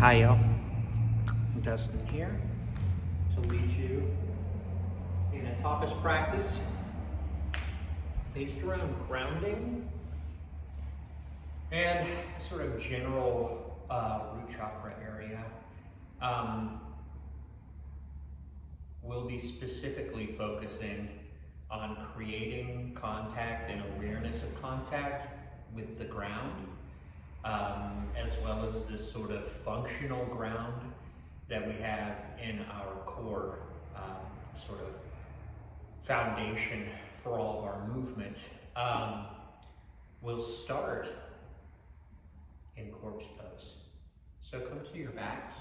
Hi y'all, Dustin here to lead you in a Tapas practice based around grounding and sort of general root chakra area. We'll be specifically focusing on creating contact and awareness of contact with the ground, as well as this sort of functional ground that we have in our core sort of foundation for all of our movement. We'll start in corpse pose. So come to your backs.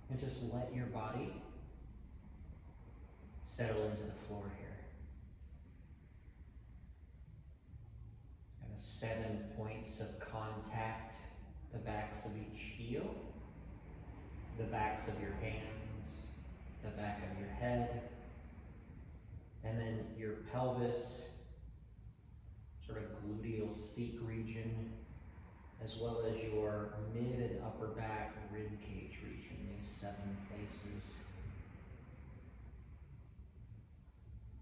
And just let your body settle into the floor here. Kind of 7 points of contact, the backs of each heel, the backs of your hands, the back of your head, and then your pelvis, sort of gluteal seat region, as well as your mid and upper back rib cage region, these 7 places.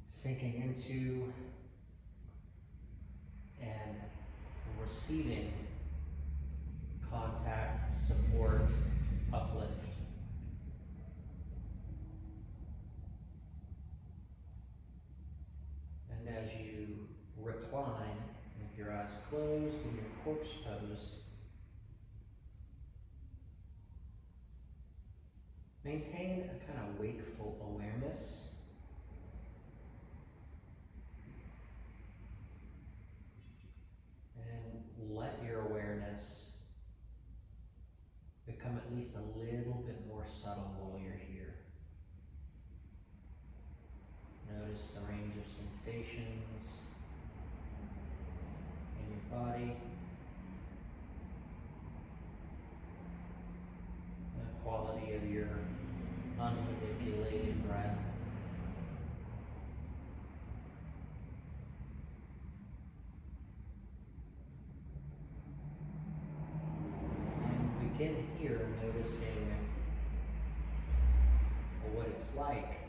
Sinking into and receiving contact, support, uplift. And as you recline, with your eyes closed in your corpse pose, maintain a kind of wakeful awareness. And let your awareness become at least a little bit more subtle while you're here. Notice the range of sensations in your body, the quality of your unmanipulated breath. And begin here noticing what it's like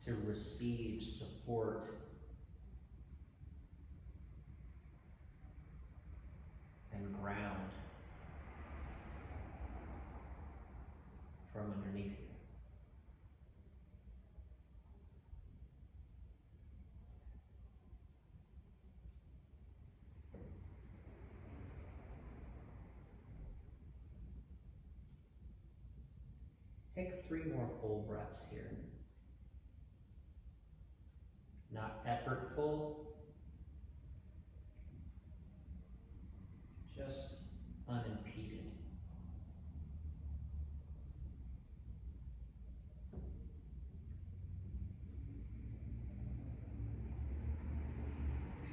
to receive support and ground from underneath you. Take 3 more full breaths here. Not effortful, just unimpeded.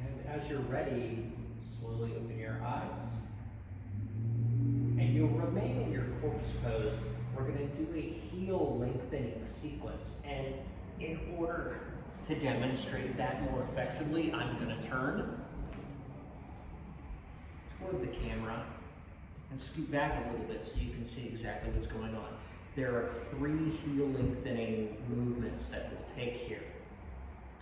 And as you're ready, slowly open your eyes. And you'll remain in your corpse pose. We're going to do a heel lengthening sequence. And in order to demonstrate that more effectively, I'm going to turn toward the camera and scoot back a little bit so you can see exactly what's going on. There are 3 heel lengthening movements that we'll take here,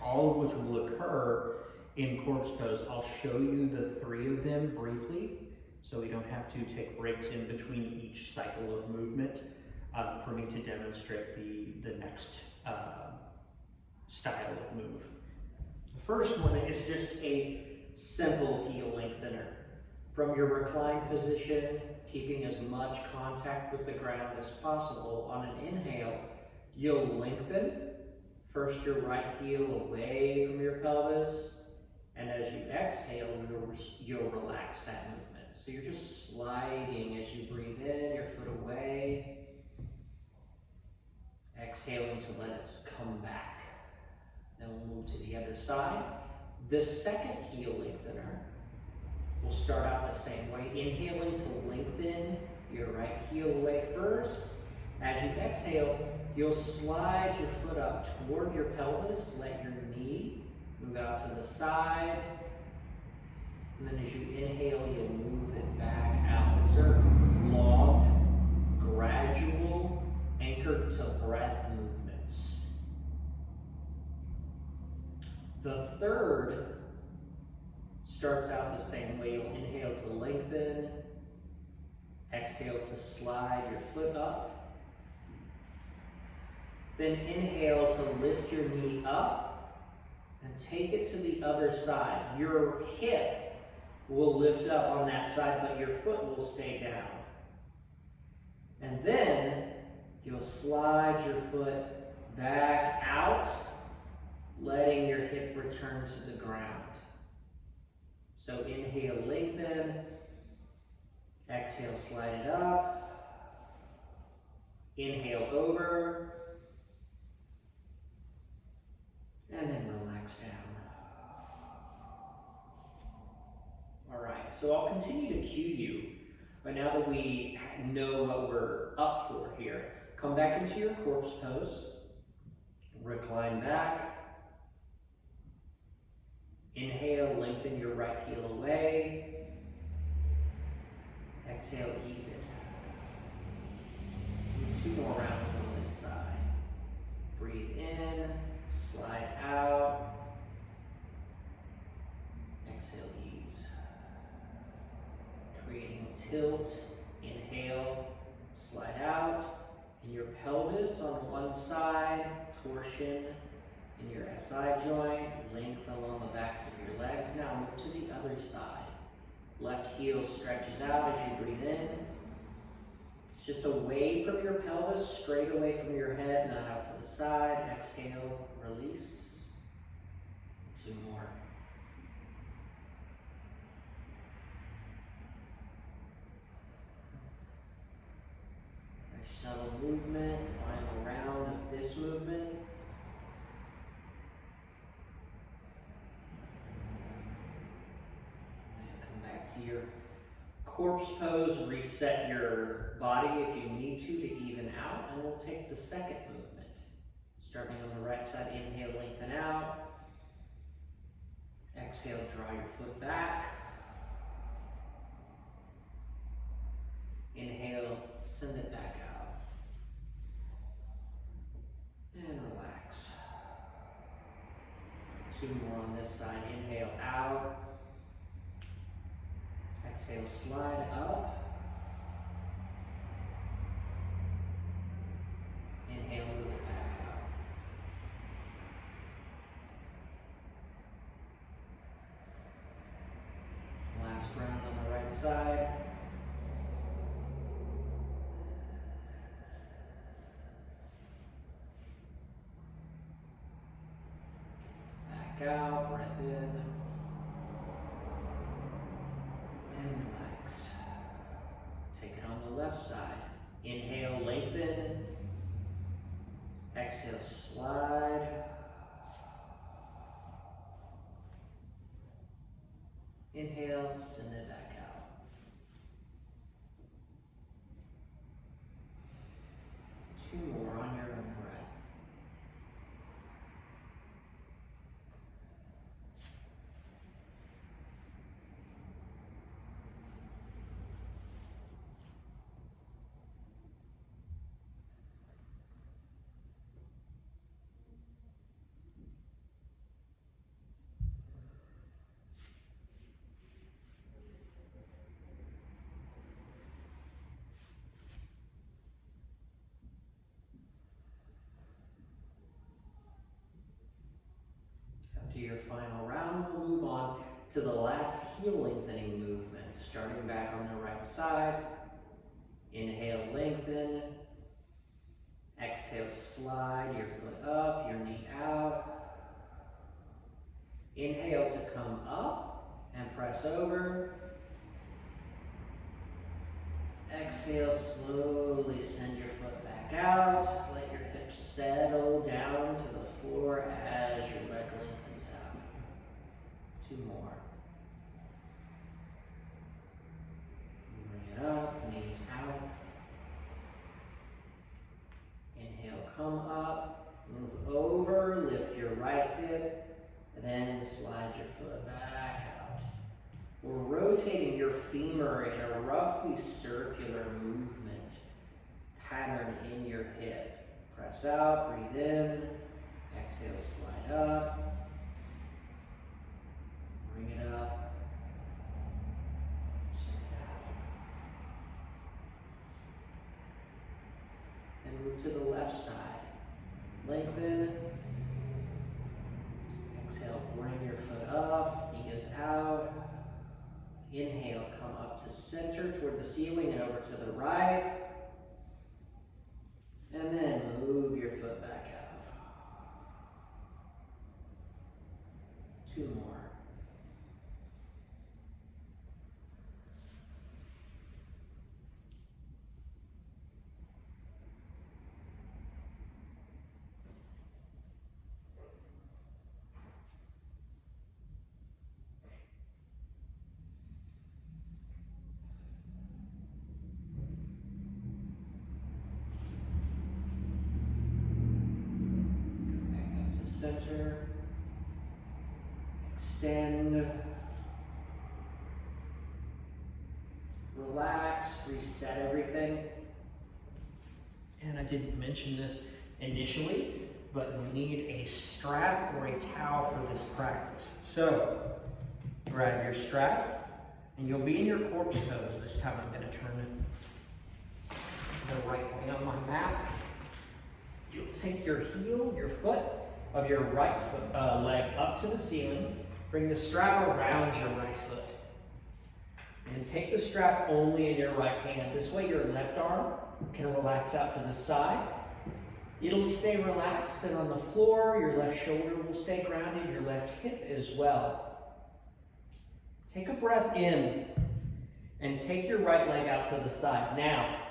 all of which will occur in corpse pose. I'll show you the 3 of them briefly so we don't have to take breaks in between each cycle of movement for me to demonstrate the next style of move. The first one is just a simple heel lengthener. From your reclined position, keeping as much contact with the ground as possible, on an inhale, you'll lengthen. First your right heel away from your pelvis, and as you exhale, you'll relax that movement. So you're just sliding as you breathe in, your foot away, exhaling to let it come back. Then we'll move to the other side. The second heel lengthener will start out the same way, inhaling to lengthen your right heel away first, As you exhale, you'll slide your foot up toward your pelvis. Let your knee move out to the side. And then as you inhale, you'll move it back out. These are long, gradual, anchored to breath movements. The third starts out the same way. You'll inhale to lengthen. Exhale to slide your foot up. Then inhale to lift your knee up and take it to the other side. Your hip will lift up on that side, but your foot will stay down. And then you'll slide your foot back out, letting your hip return to the ground. So inhale, lengthen. Exhale, slide it up. Inhale over. And then relax down. All right, so I'll continue to cue you. But now that we know what we're up for here, come back into your corpse pose. Recline back. Inhale, lengthen your right heel away. Exhale, ease it. Do 2 more rounds on this side. Breathe in, slide out. Exhale, ease. Creating tilt. Inhale, slide out. And your pelvis on one side, torsion in your SI joint, length along the backs of your legs. Now move to the other side. Left heel stretches out as you breathe in. It's just away from your pelvis, straight away from your head, not out to the side. Exhale, release. 2 more. Very subtle movement, final round of this movement. Your corpse pose, reset your body if you need to even out, and we'll take the second movement. Starting on the right side, inhale, lengthen out. Exhale, draw your foot back. Inhale, send it back out. And relax. 2 more on this side, inhale out. Exhale, slide up. Inhale, move it back out. Last round on the right side. Back out, breath in. Left side. Inhale, lengthen. Exhale, slide. Inhale, send it back out. 2 more on your own breath. To your final round, we'll move on to the last heel lengthening movement. Starting back on the right side. Inhale, lengthen. Exhale, slide your foot up, your knee out. Inhale to come up and press over. Exhale, slowly send your foot back out. Let your hips settle down to the floor as your leg lengthens out. 2 more. Bring it up, knees out. come up, move over, lift your right hip, and then slide your foot back out. We're rotating your femur in a roughly circular movement pattern in your hip. Press out, breathe in, exhale, slide up, bring it up, slide out. And move to the left side. Lengthen. Exhale, bring your foot up, knee is out. Inhale, come up to center toward the ceiling and over to the right. And then move your foot back out. 2 more. Center, extend, relax, reset everything. And I didn't mention this initially, but we need a strap or a towel for this practice. So, grab your strap, and you'll be in your corpse pose. This time I'm going to turn it the right way on my map. You'll take your heel, your foot, of your right foot, leg up to the ceiling. Bring the strap around your right foot. And take the strap only in your right hand. This way your left arm can relax out to the side. It'll stay relaxed, and on the floor, your left shoulder will stay grounded, your left hip as well. Take a breath in and take your right leg out to the side. Now,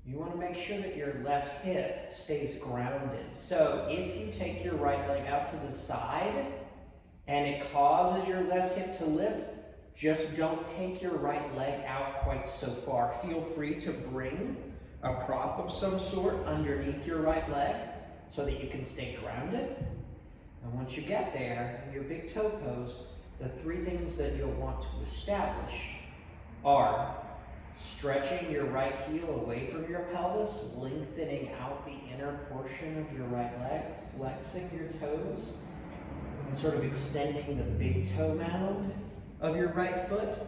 you want to make sure that your left hip stays grounded. So if you take your right leg out to the side and it causes your left hip to lift, just don't take your right leg out quite so far. Feel free to bring a prop of some sort underneath your right leg so that you can stay grounded. And once you get there, in your big toe pose, the 3 things that you'll want to establish are stretching your right heel away from your pelvis, lengthening out the inner portion of your right leg, flexing your toes, and sort of extending the big toe mound of your right foot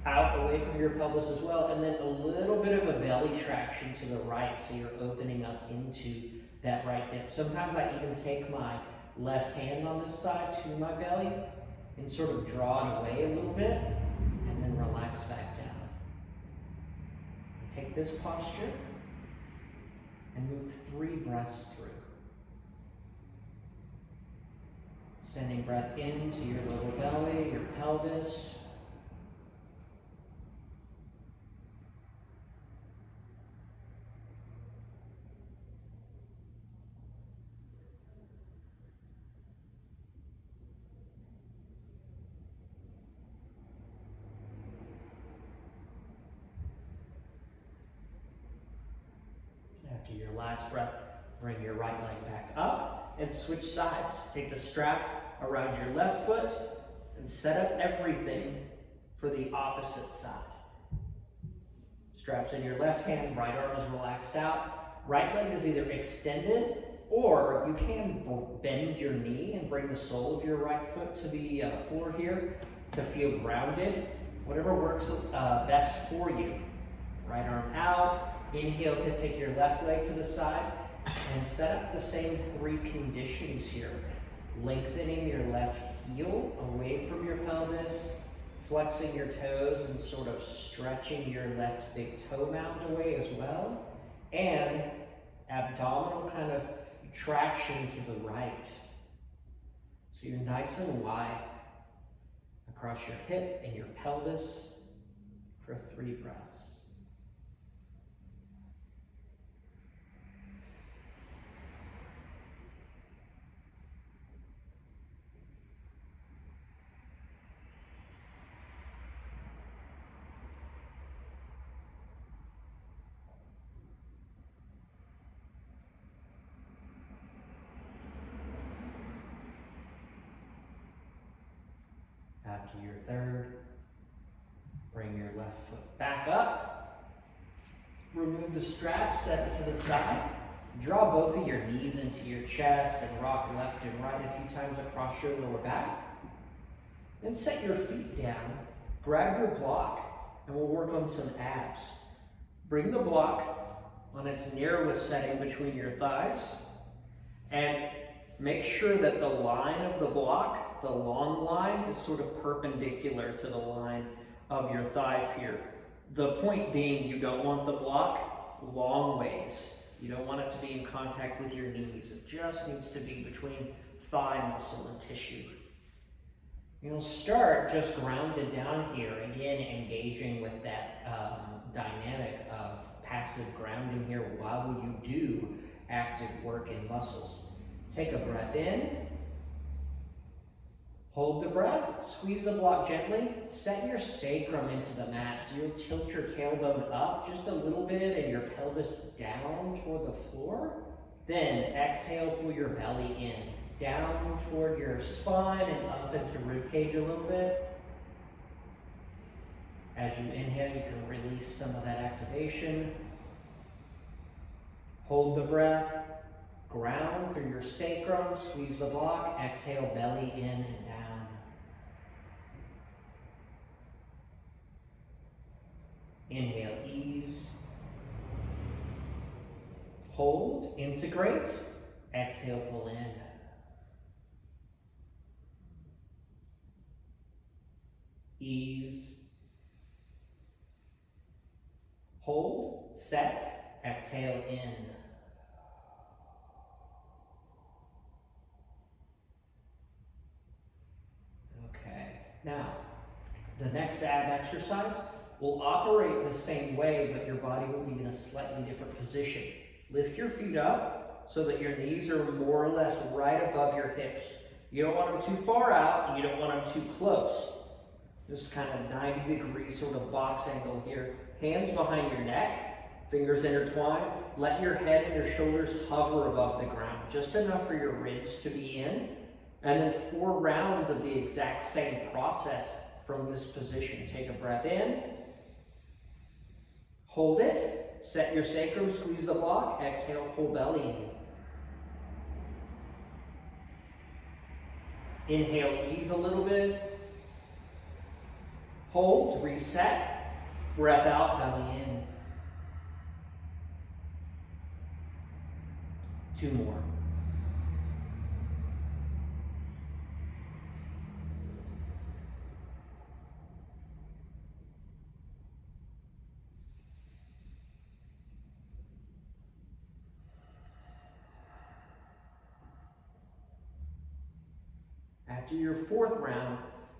out away from your pelvis as well, and then a little bit of a belly traction to the right so you're opening up into that right hip. Sometimes I even take my left hand on this side to my belly and sort of draw it away a little bit, and then relax back down. Take this posture and move 3 breaths through. Sending breath into your lower belly, your pelvis. After your last breath, bring your right leg back up and switch sides. Take the strap around your left foot and set up everything for the opposite side. Straps in your left hand, right arm is relaxed out. Right leg is either extended, or you can bend your knee and bring the sole of your right foot to the floor here to feel grounded. Whatever works best for you. Right arm out. Inhale to take your left leg to the side and set up the same 3 conditions here. Lengthening your left heel away from your pelvis, flexing your toes and sort of stretching your left big toe mound away as well, and abdominal kind of traction to the right. So you're nice and wide across your hip and your pelvis for 3 breaths. After your third, bring your left foot back up. Remove the strap, set it to the side. Draw both of your knees into your chest and rock left and right a few times across your lower back. Then set your feet down, grab your block, and we'll work on some abs. Bring the block on its narrowest setting between your thighs, and make sure that the line of the block, the long line, is sort of perpendicular to the line of your thighs here. The point being, you don't want the block long ways. You don't want it to be in contact with your knees. It just needs to be between thigh muscle and tissue. You'll start just grounded down here, again engaging with that dynamic of passive grounding here while you do active work in muscles. Take a breath in, hold the breath, squeeze the block gently, set your sacrum into the mat. So you'll tilt your tailbone up just a little bit and your pelvis down toward the floor. Then exhale, pull your belly in, down toward your spine and up into rib cage a little bit. As you inhale, you can release some of that activation. Hold the breath, ground through your sacrum, squeeze the block, exhale, belly in and down. Inhale, ease. Hold, integrate, exhale, pull in. Ease. Hold, set, exhale in. Okay, now the next ab exercise will operate the same way, but your body will be in a slightly different position. Lift your feet up so that your knees are more or less right above your hips. You don't want them too far out, and you don't want them too close. This kind of 90-degree sort of box angle here. Hands behind your neck, fingers intertwined. Let your head and your shoulders hover above the ground, just enough for your ribs to be in. And then 4 rounds of the exact same process from this position. Take a breath in. Hold it. Set your sacrum, squeeze the block. Exhale, pull belly in. Inhale, ease a little bit. Hold, reset, breath out, belly in. 2 more. After your 4th round,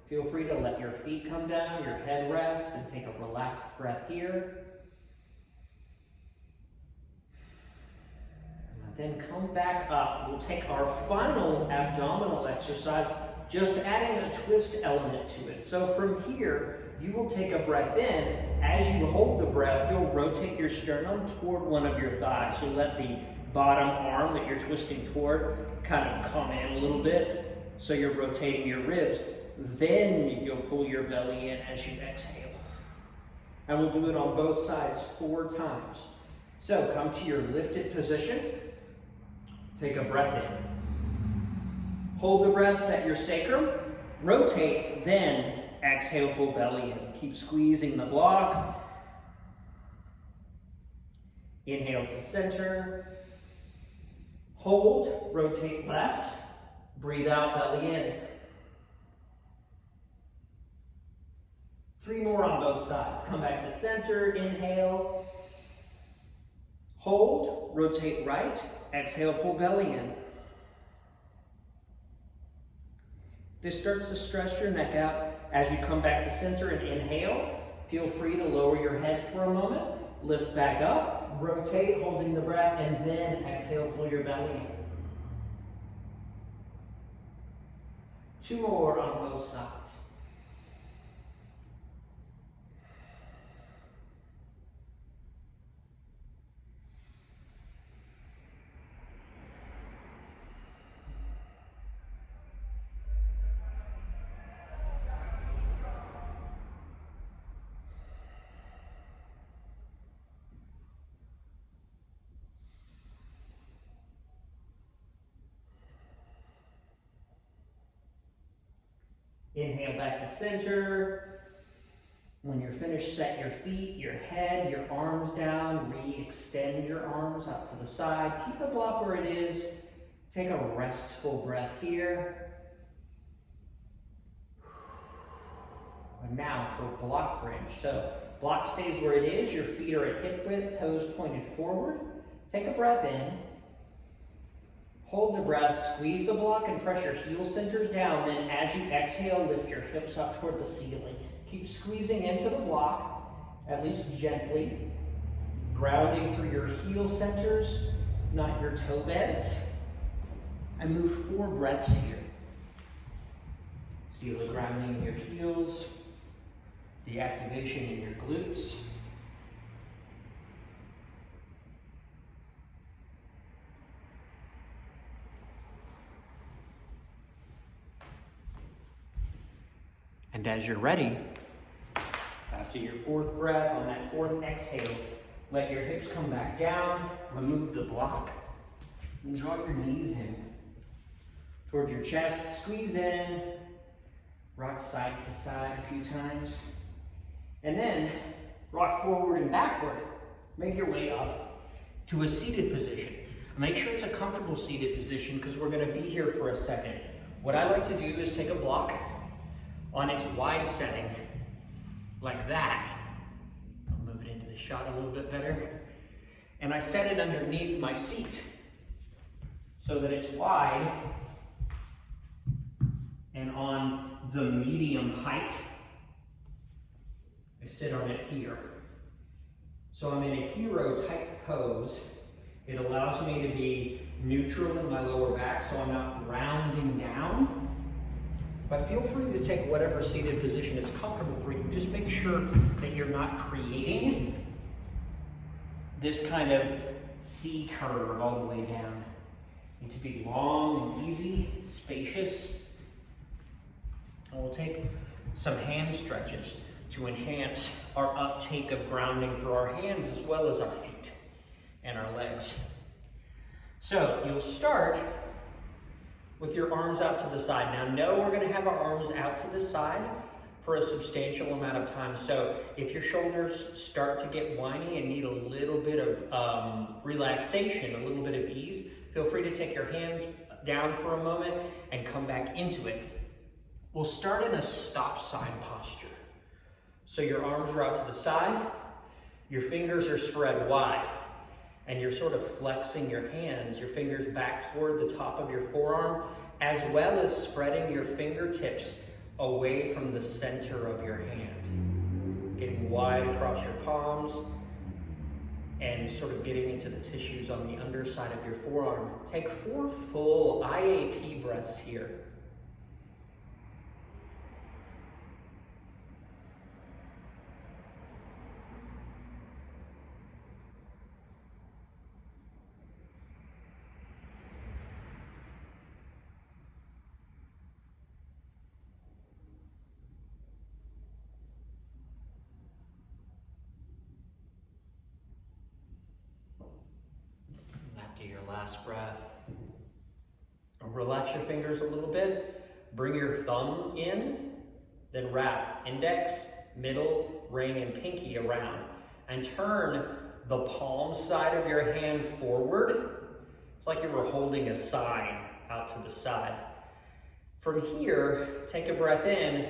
feel free to let your feet come down, your head rest, and take a relaxed breath here. And then come back up. We'll take our final abdominal exercise, just adding a twist element to it. So from here, you will take a breath in. As you hold the breath, you'll rotate your sternum toward one of your thighs. You'll let the bottom arm that you're twisting toward kind of come in a little bit. So you're rotating your ribs. Then you'll pull your belly in as you exhale. And we'll do it on both sides 4 times. So come to your lifted position. Take a breath in. Hold the breath, set your sacrum. Rotate, then exhale, pull belly in. Keep squeezing the block. Inhale to center. Hold, rotate left. Breathe out, belly in. 3 more on both sides. Come back to center, inhale. Hold, rotate right. Exhale, pull belly in. This starts to stretch your neck out. As you come back to center and inhale, feel free to lower your head for a moment. Lift back up, rotate, holding the breath, and then exhale, pull your belly in. 2 more on both sides. Inhale back to center. When you're finished, set your feet, your head, your arms down. Re-extend your arms out to the side. Keep the block where it is. Take a restful breath here. And now for block bridge. So block stays where it is. Your feet are at hip width, toes pointed forward. Take a breath in. Hold the breath, squeeze the block and press your heel centers down. Then as you exhale, lift your hips up toward the ceiling. Keep squeezing into the block, at least gently. Grounding through your heel centers, not your toe beds. And move 4 breaths here. Feel the grounding in your heels, the activation in your glutes. And as you're ready, after your 4th breath, on that 4th exhale, let your hips come back down, remove the block, and draw your knees in towards your chest. Squeeze in, rock side to side a few times, and then rock forward and backward. Make your way up to a seated position. Make sure it's a comfortable seated position because we're going to be here for a second. What I like to do is take a block on its wide setting, like that. I'll move it into the shot a little bit better. And I set it underneath my seat so that it's wide and on the medium height. I sit on it here. So I'm in a hero type pose. It allows me to be neutral in my lower back so I'm not rounding down. But feel free to take whatever seated position is comfortable for you. Just make sure that you're not creating this kind of C curve all the way down. You need to be long and easy, spacious. And we'll take some hand stretches to enhance our uptake of grounding through our hands as well as our feet and our legs. So you'll start with your arms out to the side. Now, no, we're going to have our arms out to the side for a substantial amount of time. So if your shoulders start to get whiny and need a little bit of relaxation, a little bit of ease, feel free to take your hands down for a moment and come back into it. We'll start in a stop sign posture. So your arms are out to the side, your fingers are spread wide, and you're sort of flexing your hands, your fingers back toward the top of your forearm, as well as spreading your fingertips away from the center of your hand. Getting wide across your palms and sort of getting into the tissues on the underside of your forearm. Take 4 full IAP breaths here. After your last breath, relax your fingers a little bit. Bring your thumb in, then wrap index, middle, ring, and pinky around. And turn the palm side of your hand forward. It's like you were holding a sign out to the side. From here, take a breath in,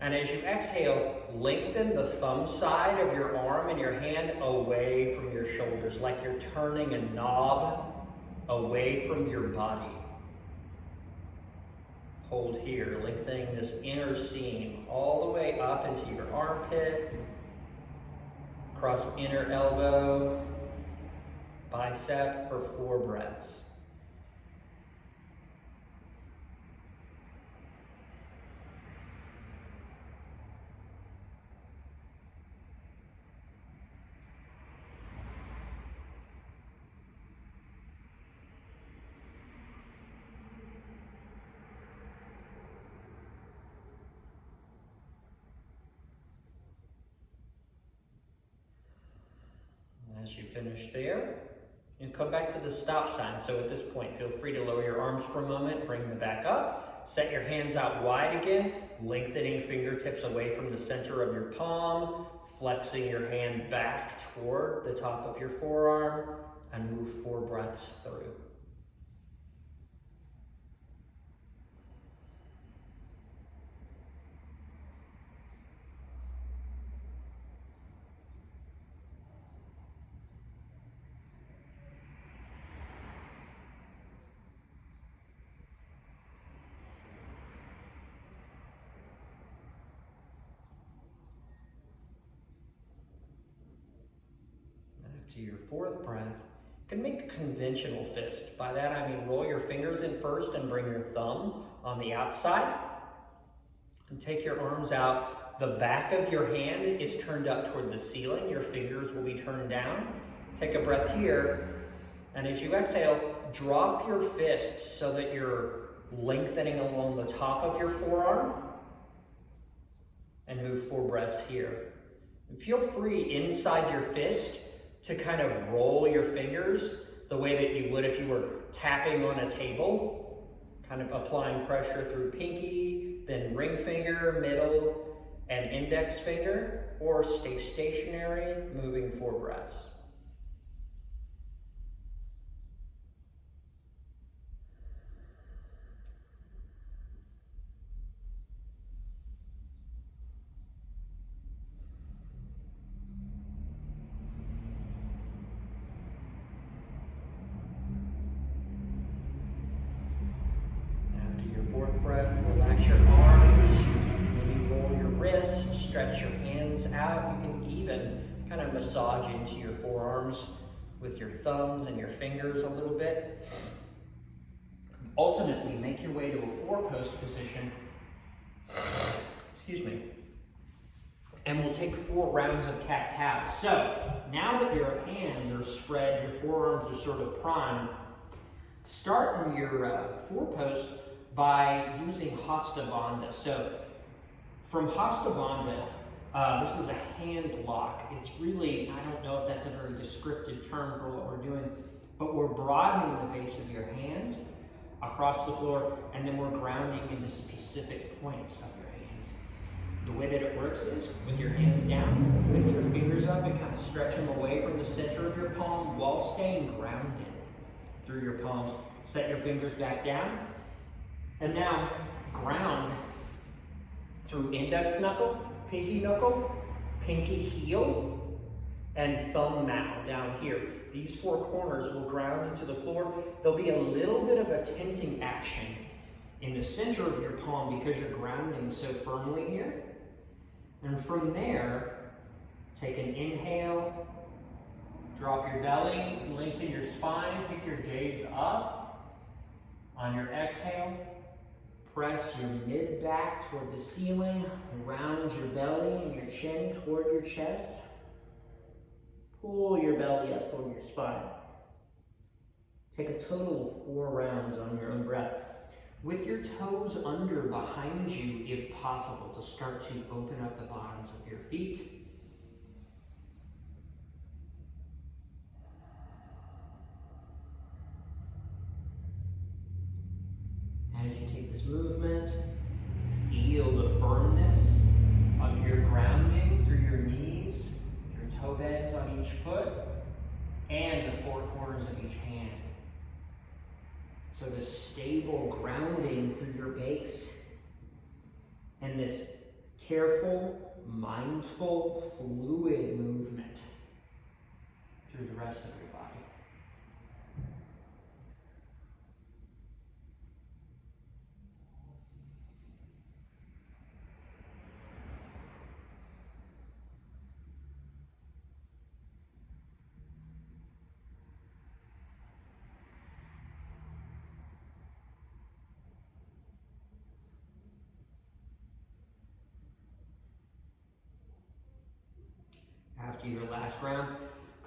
and as you exhale, lengthen the thumb side of your arm and your hand away from your shoulders, like you're turning a knob away from your body. Hold here, lengthening this inner seam all the way up into your armpit, across inner elbow, bicep for 4 breaths. As you finish there, and come back to the stop sign. So at this point, feel free to lower your arms for a moment, bring them back up, Set your hands out wide again, lengthening fingertips away from the center of your palm, flexing your hand back toward the top of your forearm, and move 4 breaths through. To your 4th breath, you can make a conventional fist. By that I mean roll your fingers in first and bring your thumb on the outside. And take your arms out. The back of your hand is turned up toward the ceiling. Your fingers will be turned down. Take a breath here. And as you exhale, drop your fists so that you're lengthening along the top of your forearm. And move 4 breaths here. And feel free inside your fist to kind of roll your fingers the way that you would if you were tapping on a table, kind of applying pressure through pinky, then ring finger, middle, and index finger, or stay stationary, moving 4 breaths. Breath, relax your arms, maybe roll your wrists, stretch your hands out. You can even kind of massage into your forearms with your thumbs and your fingers a little bit. Ultimately, make your way to a 4-post position. Excuse me. And we'll take 4 rounds of cat-cow. So, now that your hands are spread, your forearms are sort of primed, start in your 4-post by using Hasta Bandha. So from Hasta Bandha, this is a hand lock. It's really, I don't know if that's a very descriptive term for what we're doing, but we're broadening the base of your hands across the floor, and then we're grounding into specific points of your hands. The way that it works is, with your hands down, lift your fingers up and kind of stretch them away from the center of your palm while staying grounded through your palms. Set your fingers back down. And now, ground through index knuckle, pinky heel, and thumb mallet down here. These 4 corners will ground into the floor. There'll be a little bit of a tenting action in the center of your palm because you're grounding so firmly here. And from there, take an inhale, drop your belly, lengthen your spine, take your gaze up. On your exhale, press your mid back toward the ceiling, round your belly and your chin toward your chest. Pull your belly up toward your spine. Take a total of 4 rounds on your own breath. With your toes under behind you, if possible, to start to open up the bottoms of your feet. As you take this movement, feel the firmness of your grounding through your knees, your toe beds on each foot, and the 4 corners of each hand. So this stable grounding through your base, and this careful, mindful, fluid movement through the rest of your body. After your last round,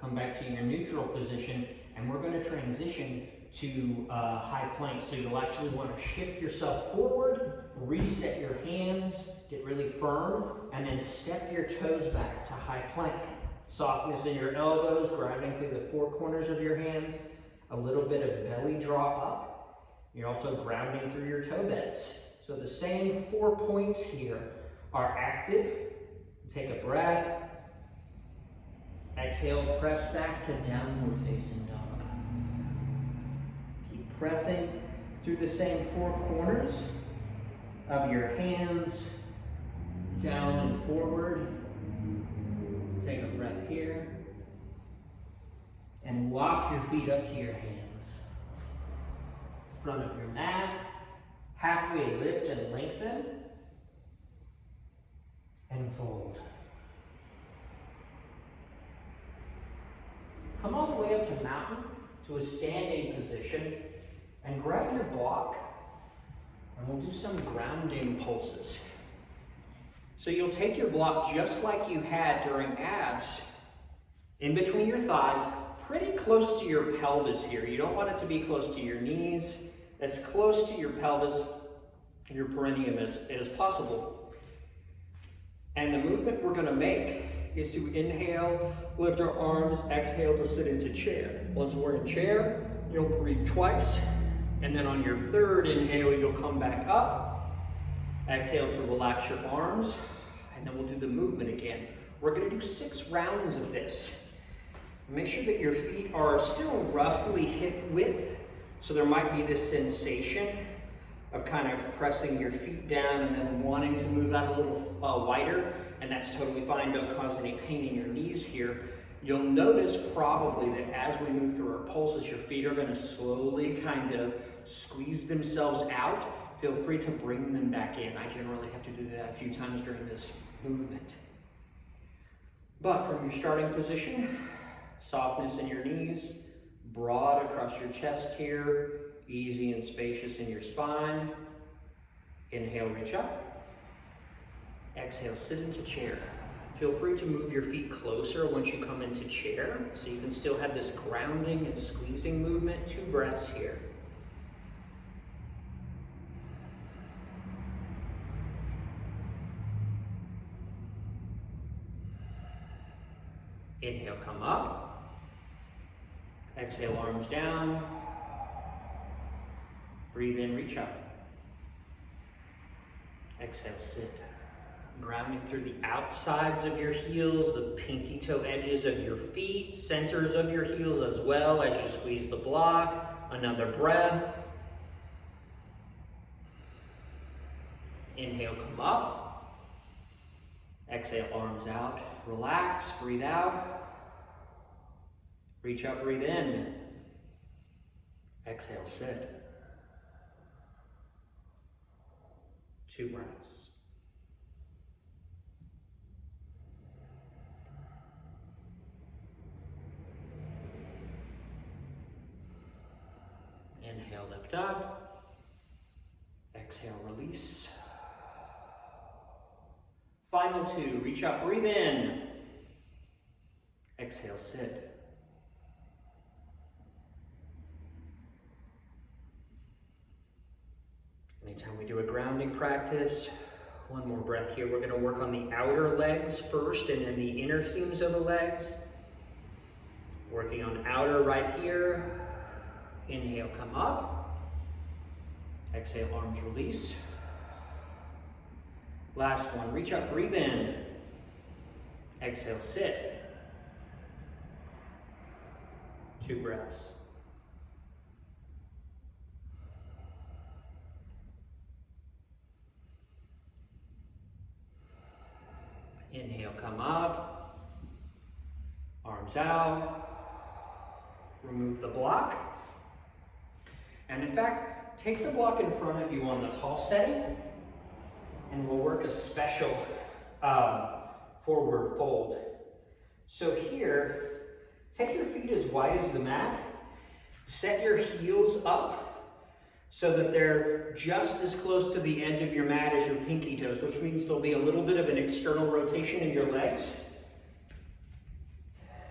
come back to your neutral position, and we're going to transition to high plank. So you'll actually want to shift yourself forward, reset your hands, get really firm, and then step your toes back to high plank. Softness in your elbows, grounding through the 4 corners of your hands, a little bit of belly draw up. You're also grounding through your toe beds. So the same 4 points here are active. Take a breath. Exhale, press back to downward facing dog. Keep pressing through the same 4 corners of your hands, down and forward. Take a breath here. And walk your feet up to your hands. Front of your mat. Halfway lift and lengthen. And fold. Come all the way up to mountain, to a standing position, and grab your block, and we'll do some grounding pulses. So you'll take your block just like you had during abs, in between your thighs, pretty close to your pelvis here. You don't want it to be close to your knees, as close to your pelvis, your perineum as possible. And the movement we're going to make is to inhale, lift our arms, exhale to sit into chair. Once we're in chair, you'll breathe twice, and then on your third inhale, you'll come back up. Exhale to relax your arms, and then we'll do the movement again. We're going to do 6 rounds of this. Make sure that your feet are still roughly hip width, so there might be this sensation of kind of pressing your feet down and then wanting to move out a little wider, and that's totally fine. Don't cause any pain in your knees here. You'll notice probably that as we move through our pulses, your feet are going to slowly kind of squeeze themselves out. Feel free to bring them back in. I generally have to do that a few times during this movement. But from your starting position, softness in your knees, broad across your chest here, easy and spacious in your spine. Inhale, reach up. Exhale, sit into chair. Feel free to move your feet closer once you come into chair, so you can still have this grounding and squeezing movement. 2 breaths here. Inhale, come up. Exhale, arms down. Breathe in, reach up. Exhale, sit. Grounding through the outsides of your heels, the pinky toe edges of your feet, centers of your heels as well as you squeeze the block. Another breath. Inhale, come up. Exhale, arms out. Relax, breathe out. Reach up, breathe in. Exhale, sit. 2 breaths. Inhale, lift up. Exhale, release. Final 2, reach up, breathe in. Exhale, sit. Anytime we do a grounding practice, one more breath here. We're going to work on the outer legs first and then the inner seams of the legs. Working on outer right here. Inhale, come up. Exhale, arms release. Last one, reach up, breathe in. Exhale, sit. 2 breaths. Inhale, come up. Arms out. Remove the block. And in fact, take the block in front of you on the tall setting, and we'll work a special forward fold. So here, take your feet as wide as the mat. Set your heels up so that they're just as close to the edge of your mat as your pinky toes, which means there'll be a little bit of an external rotation in your legs.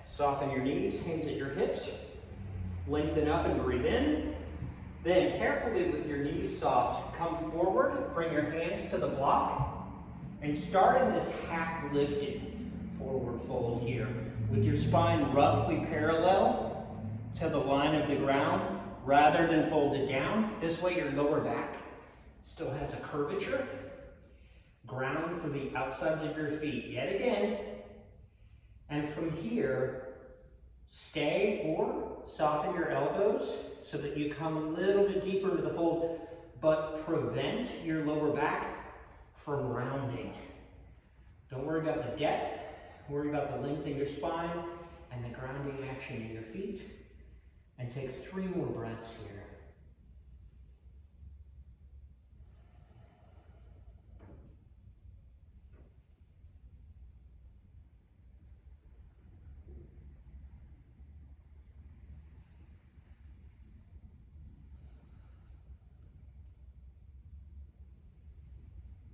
Soften your knees, hands at your hips. Lengthen up and breathe in. Then carefully with your knees soft, come forward, bring your hands to the block, and start in this half lifted forward fold here with your spine roughly parallel to the line of the ground rather than folded down. This way your lower back Still has a curvature. Ground through the outsides of your feet yet again. And from here, stay or soften your elbows so that you come a little bit deeper into the fold, but prevent your lower back from rounding. Don't worry about the depth, worry about the length of your spine and the grounding action in your feet. And take 3 more breaths here.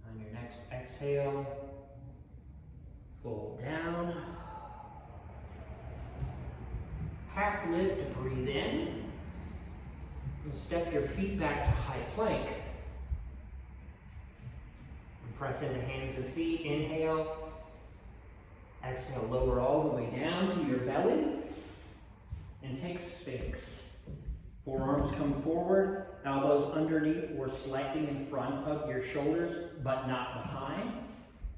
On your next exhale, fold down. Half lift to breathe in. And step your feet back to high plank. And press into hands and feet. Inhale. Exhale, lower all the way down to your belly. And take Sphinx. Forearms come forward, elbows underneath or slightly in front of your shoulders, but not behind.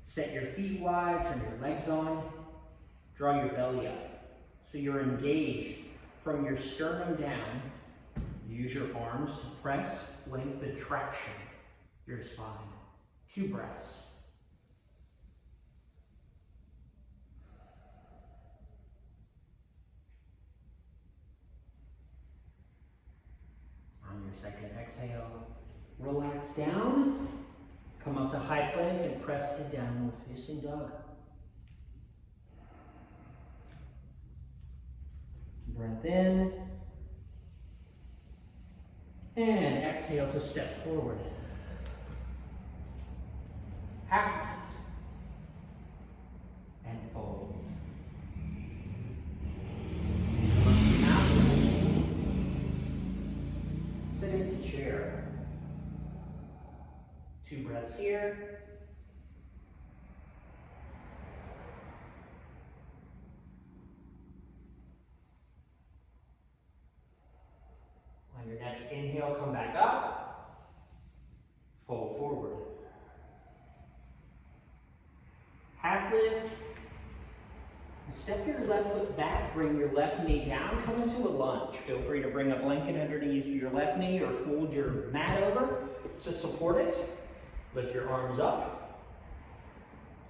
Set your feet wide, turn your legs on. Draw your belly up. So you're engaged from your sternum down. Use your arms to press, lengthen, traction your spine. 2 breaths. On your second exhale, relax down. Come up to high plank and press to downward facing dog. Breath in. And exhale to step forward. Half lift. And fold. Sit into chair. 2 breaths here. On your next inhale, come back up. Fold forward. Half lift. Step your left foot back, bring your left knee down, come into a lunge. Feel free to bring a blanket underneath your left knee or fold your mat over to support it. Lift your arms up.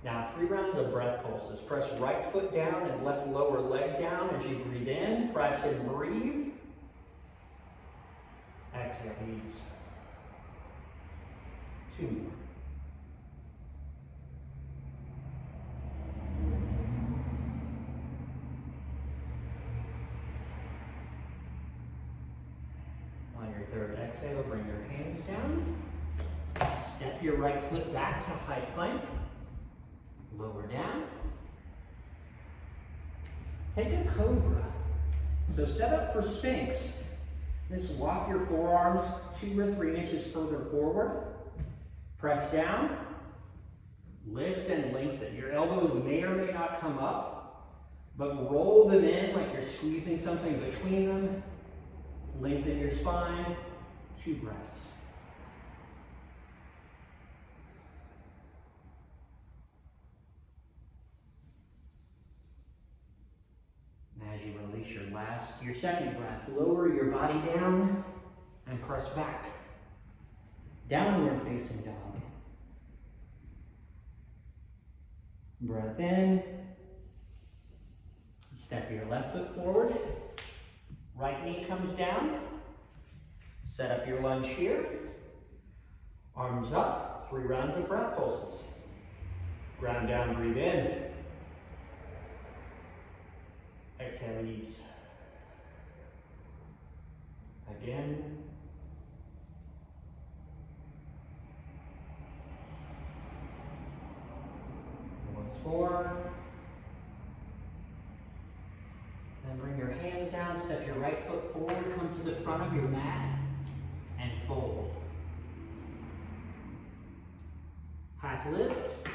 Now 3 rounds of breath pulses. Press right foot down and left lower leg down as you breathe in. Press and breathe. Exhale, ease. 2 more. On your third exhale, bring your hands down. Step your right foot back to high plank. Lower down. Take a cobra. So set up for Sphinx. Just walk your forearms 2 or 3 inches further forward. Press down. Lift and lengthen. Your elbows may or may not come up, but roll them in like you're squeezing something between them. Lengthen your spine. 2 breaths. As you release your second breath, lower your body down and press back. Downward facing dog. Breath in. Step your left foot forward. Right knee comes down. Set up your lunge here. Arms up. 3 rounds of breath pulses. Ground down, breathe in. Exhale, ease. Again. Once more. Then bring your hands down, step your right foot forward, come to the front of your mat, and fold. Half lift,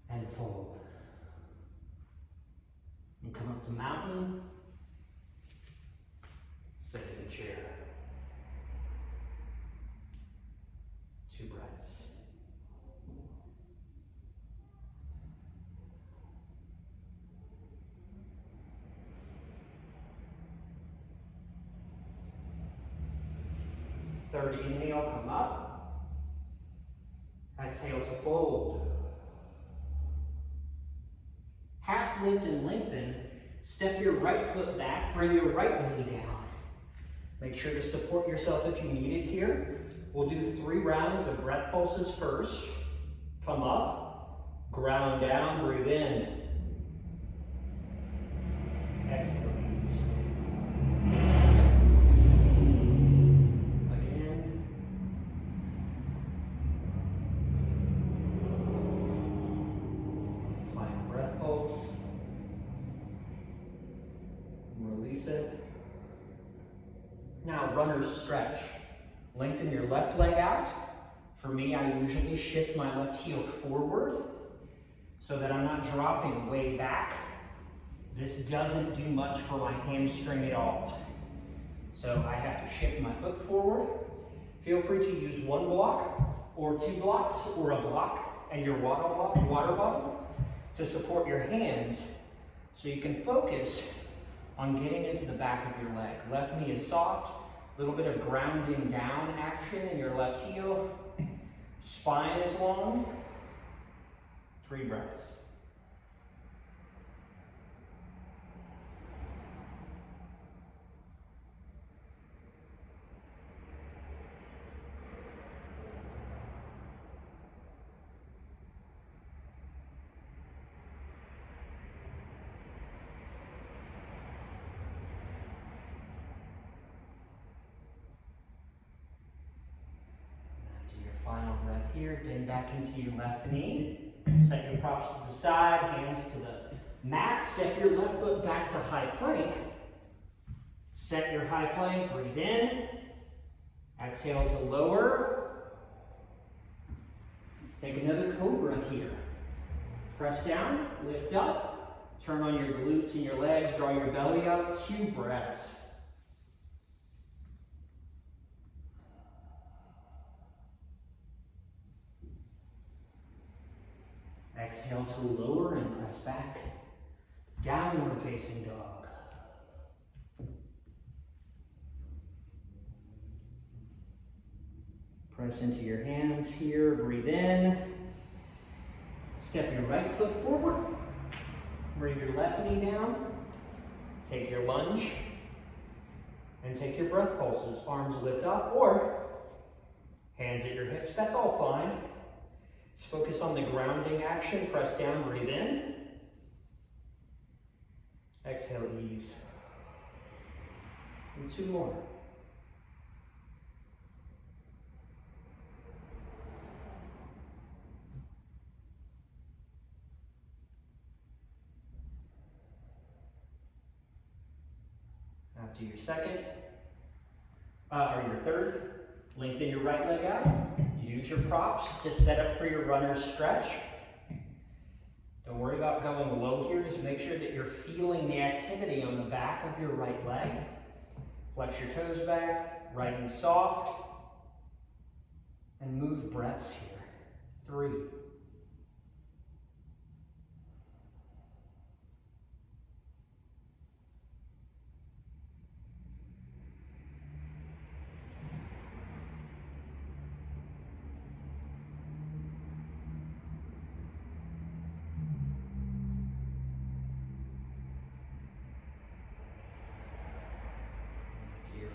and fold. And come up to mountain, sit in the chair. third inhale, come up. Exhale to fold. Half lift and lengthen. Step your right foot back, bring your right knee down. Make sure to support yourself if you need it here. We'll do 3 rounds of breath pulses first. Come up, ground down, breathe in. Exhale, ease. Again. Final breath pulse. Release it. Now, runner's stretch. Lengthen your left leg out. For me, I usually shift my left heel forward so that I'm not dropping way back. This doesn't do much for my hamstring at all. So I have to shift my foot forward. Feel free to use 1 block or 2 blocks or a block and your water bottle to support your hands so you can focus on getting into the back of your leg. Left knee is soft, a little bit of grounding down action in your left heel. Spine is long. 3 breaths. Final breath here, bend back into your left knee. Set your props to the side, hands to the mat. Step your left foot back to high plank. Set your high plank, breathe in. Exhale to lower. Take another cobra here. Press down, lift up. Turn on your glutes and your legs, draw your belly up. 2 breaths. Exhale to lower and press back. Downward facing dog. Press into your hands here, breathe in. Step your right foot forward. Bring your left knee down. Take your lunge. And take your breath pulses. Arms lift up or hands at your hips. That's all fine. Just focus on the grounding action. Press down, breathe in. Exhale, ease. And 2 more. After your second, or your third, lengthen your right leg out. Use your props to set up for your runner's stretch. Don't worry about going low here. Just make sure that you're feeling the activity on the back of your right leg. Flex your toes back, right and soft. And move breaths here. 3.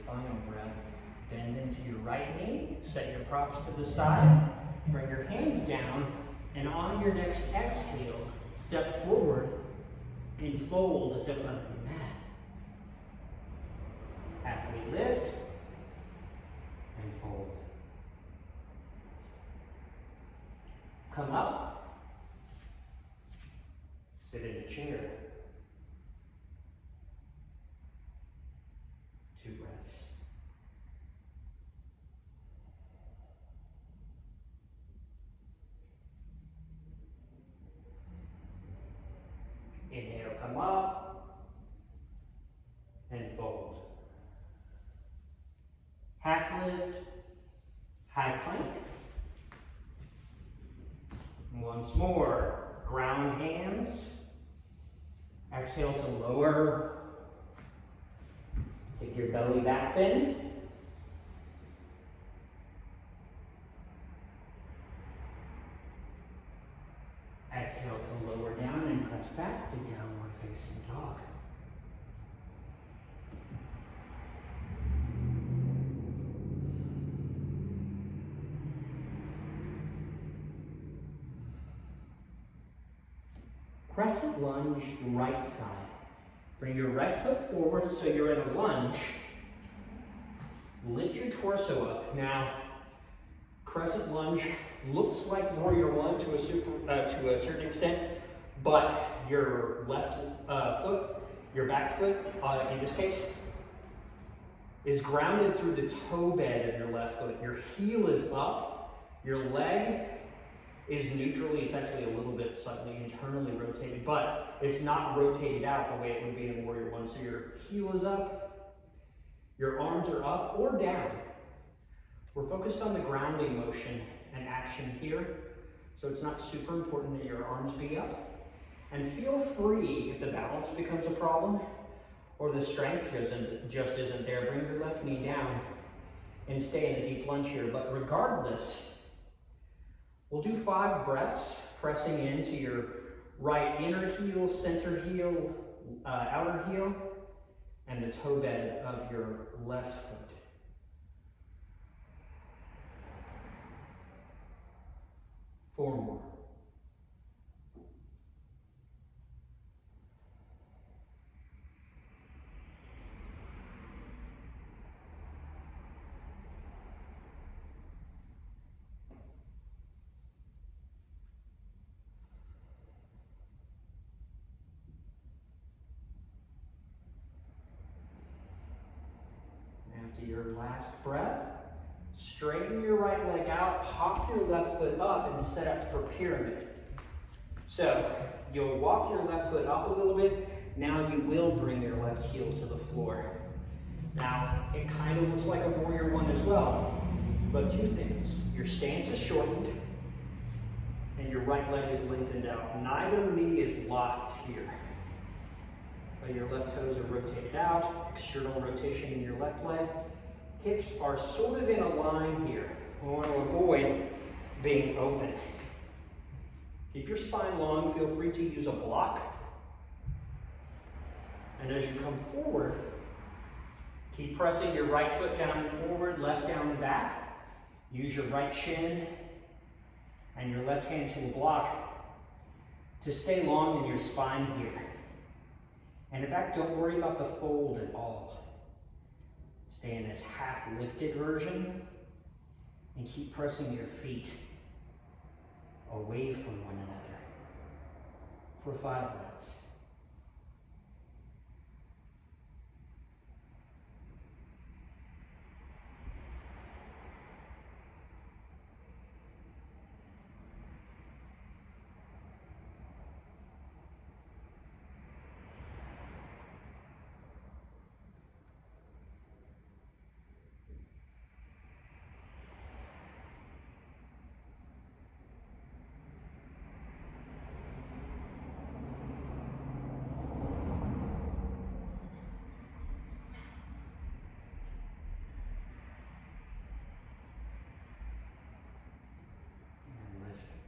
Final breath. Bend into your right knee. Set your props to the side. Bring your hands down. And on your next exhale, step forward and fold at the front of your mat. Happily lift and fold. Come up. Sit in a chair. 2 breaths. Inhale, come up and fold. Half lift, high plank. Once more, ground hands. Exhale to lower. Take your belly back bend. Crescent lunge, right side. Bring your right foot forward so you're in a lunge. Lift your torso up. Now, crescent lunge looks like warrior one to a certain extent, but your left foot, your back foot, in this case, is grounded through the toe bed of your left foot. Your heel is up, your leg is neutrally, it's actually a little bit slightly internally rotated, but it's not rotated out the way it would be in warrior one. So your heel is up, your arms are up or down. We're focused on the grounding motion and action here, so it's not super important that your arms be up. And feel free, if the balance becomes a problem or the strength just isn't there, bring your left knee down and stay in a deep lunge here. But regardless, we'll do 5 breaths, pressing into your right inner heel, center heel, outer heel, and the toe bed of your left foot. Four more. After your last breath, straighten your right leg out, hop your left foot up, and set up for pyramid. So you'll walk your left foot up a little bit. Now you will bring your left heel to the floor. Now it kind of looks like a warrior one as well, but 2 things. Your stance is shortened and your right leg is lengthened out. Neither knee is locked here. But your left toes are rotated out, external rotation in your left leg. Hips are sort of in a line here. We want to avoid being open. Keep your spine long. Feel free to use a block. And as you come forward, keep pressing your right foot down and forward, left down and back. Use your right shin and your left hand to a block to stay long in your spine here. And in fact, don't worry about the fold at all. Stay in this half lifted version and keep pressing your feet away from one another for 5 breaths.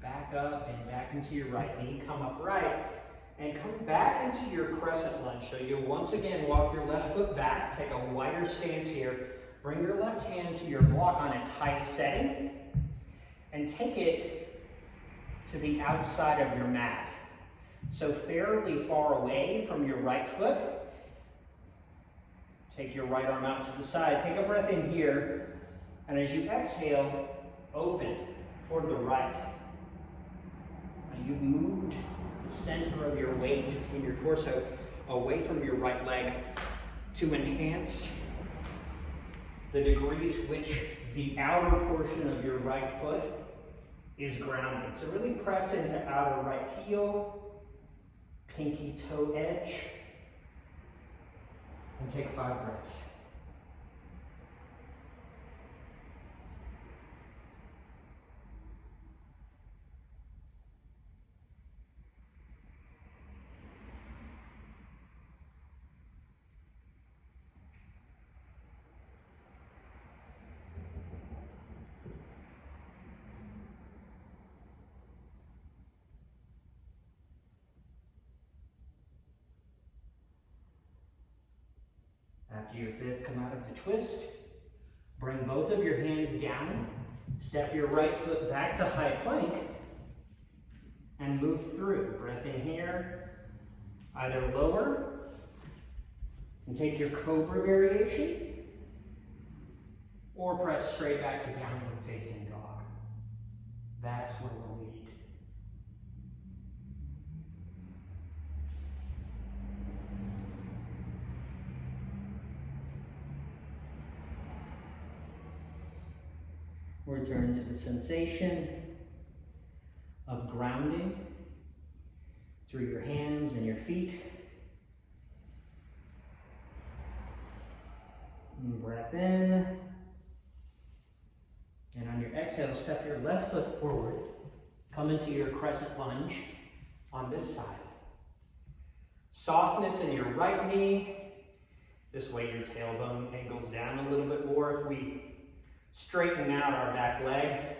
Back up and back into your right knee, come upright, and come back into your crescent lunge. So you'll once again walk your left foot back, take a wider stance here, bring your left hand to your block on its height setting, and take it to the outside of your mat. So fairly far away from your right foot. Take your right arm out to the side, take a breath in here, and as you exhale, open toward the right. You've moved the center of your weight in your torso away from your right leg to enhance the degree to which the outer portion of your right foot is grounded. So really press into outer right heel, pinky toe edge, and take 5 breaths. After your 5th, come out of the twist. Bring both of your hands down. Step your right foot back to high plank. and move through. Breath in here, either lower and take your cobra variation, or press straight back to downward facing dog. That's where we'll lead. Return to the sensation of grounding through your hands and your feet. And breath in. And on your exhale, step your left foot forward. Come into your crescent lunge on this side. Softness in your right knee. This way your tailbone angles down a little bit more. If we straighten out our back leg,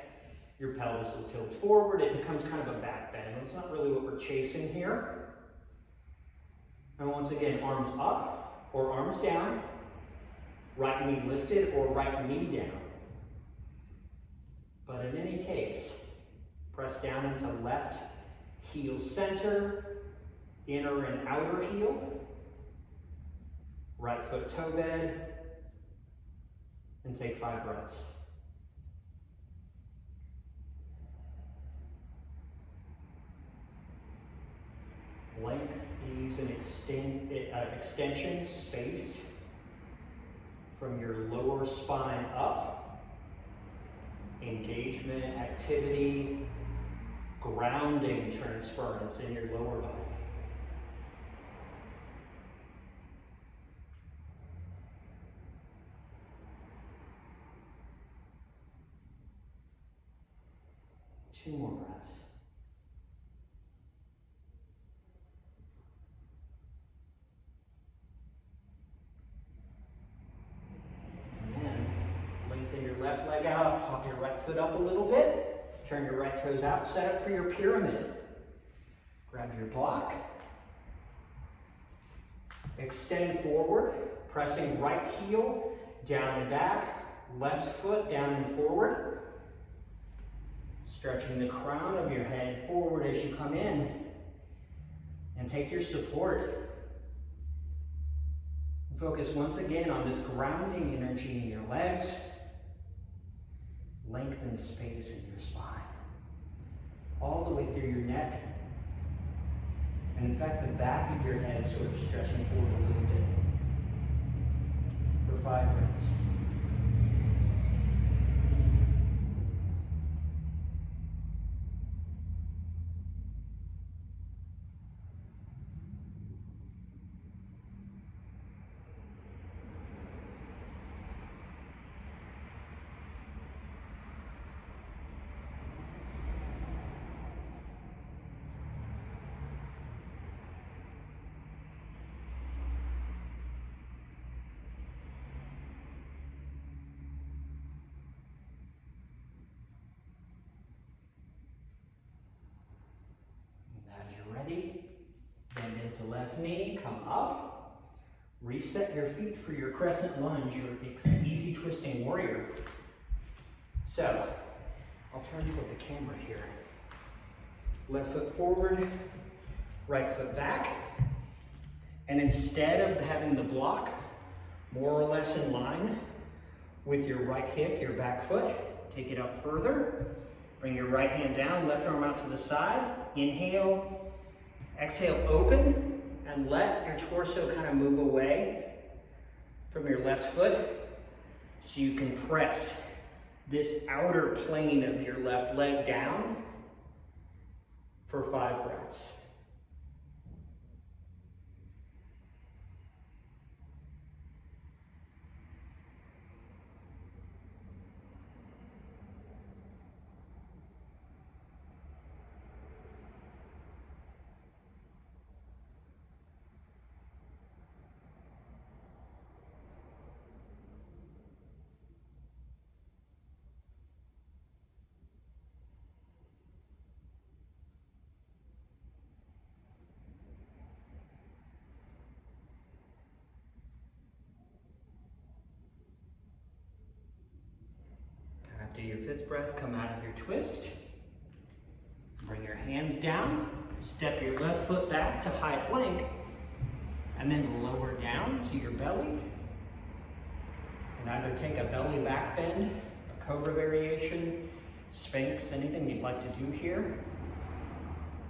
your pelvis will tilt forward. It becomes kind of a back bend. It's not really what we're chasing here. And once again, arms up or arms down. Right knee lifted or right knee down. But in any case, press down into left heel center, inner and outer heel, right foot toe bed, and take 5 breaths. Length, ease, and extension, space from your lower spine up. Engagement, activity, grounding transference in your lower body. Two more breaths. Left leg out, pop your right foot up a little bit, turn your right toes out, set up for your pyramid. Grab your block, extend forward, pressing right heel down and back, left foot down and forward, stretching the crown of your head forward as you come in, and take your support. Focus once again on this grounding energy in your legs. Lengthen space in your spine, all the way through your neck. And in fact, the back of your head sort of stretching forward a little bit. For 5 breaths. Ready? Bend into left knee, come up. Reset your feet for your crescent lunge, your easy twisting warrior. So, I'll turn toward the camera here. Left foot forward, right foot back. And instead of having the block more or less in line with your right hip, your back foot, take it up further. Bring your right hand down, left arm out to the side. Inhale. Exhale, open, and let your torso kind of move away from your left foot so you can press this outer plane of your left leg down for 5 breaths. After your 5th breath, come out of your twist. Bring your hands down, step your left foot back to high plank, and then lower down to your belly. And either take a belly back bend, a cobra variation, sphinx, anything you'd like to do here,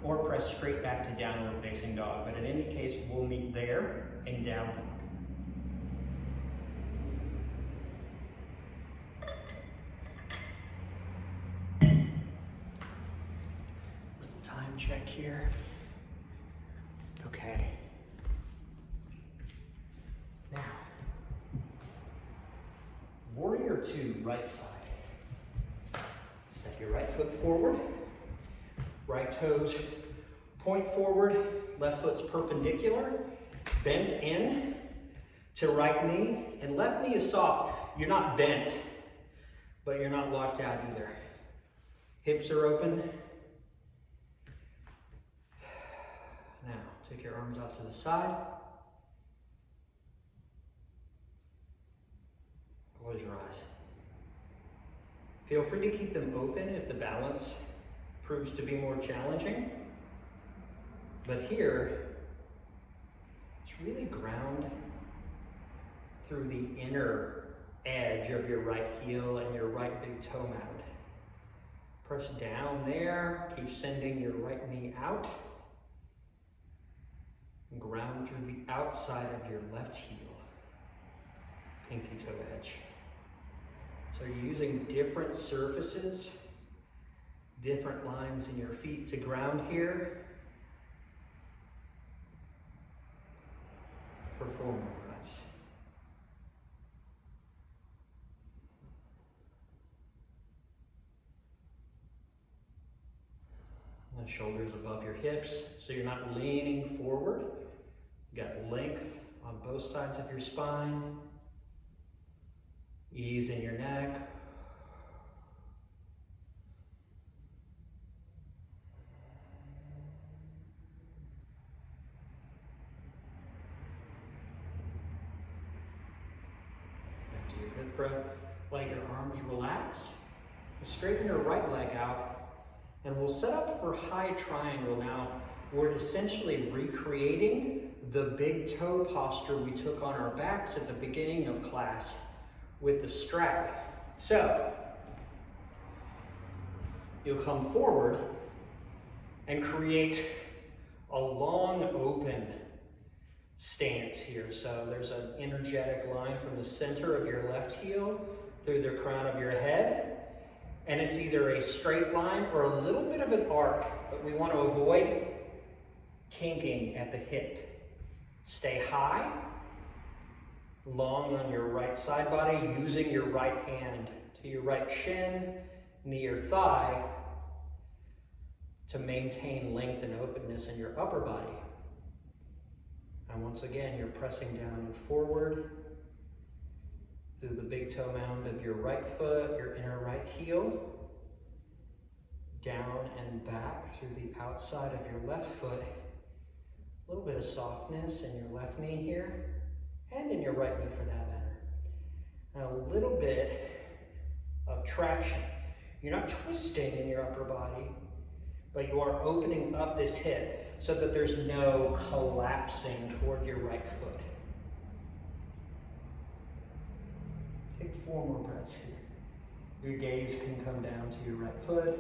or press straight back to downward facing dog. But in any case, we'll meet there in down dog. Little time check here. Okay. Now, warrior two, right side. Step your right foot forward, right toes point forward, left foot's perpendicular, bent in to right knee, and left knee is soft. You're not bent, but you're not locked out either. Hips are open. Now, take your arms out to the side. Close your eyes. Feel free to keep them open if the balance proves to be more challenging. But here, it's really ground through the inner edge of your right heel and your right big toe mound. Press down there, keep sending your right knee out. And ground through the outside of your left heel, pinky toe edge. So you're using different surfaces, different lines in your feet to ground here. For 4 more breaths. The shoulders above your hips, so you're not leaning forward. You got length on both sides of your spine. Ease in your neck. After your 5th breath, let your arms relax. Straighten your right leg out, and we'll set up for high triangle. Now, we're essentially recreating the big toe posture we took on our backs at the beginning of class with the strap. So, you'll come forward and create a long open stance here. So there's an energetic line from the center of your left heel through the crown of your head. And it's either a straight line or a little bit of an arc, but we want to avoid kinking at the hip. Stay high, long on your right side body, using your right hand to your right shin, knee or thigh to maintain length and openness in your upper body. And once again, you're pressing down and forward through the big toe mound of your right foot, your inner right heel, down and back through the outside of your left foot. A little bit of softness in your left knee here, and in your right knee for that matter. And a little bit of traction. You're not twisting in your upper body, but you are opening up this hip so that there's no collapsing toward your right foot. Take 4 more breaths here. Your gaze can come down to your right foot.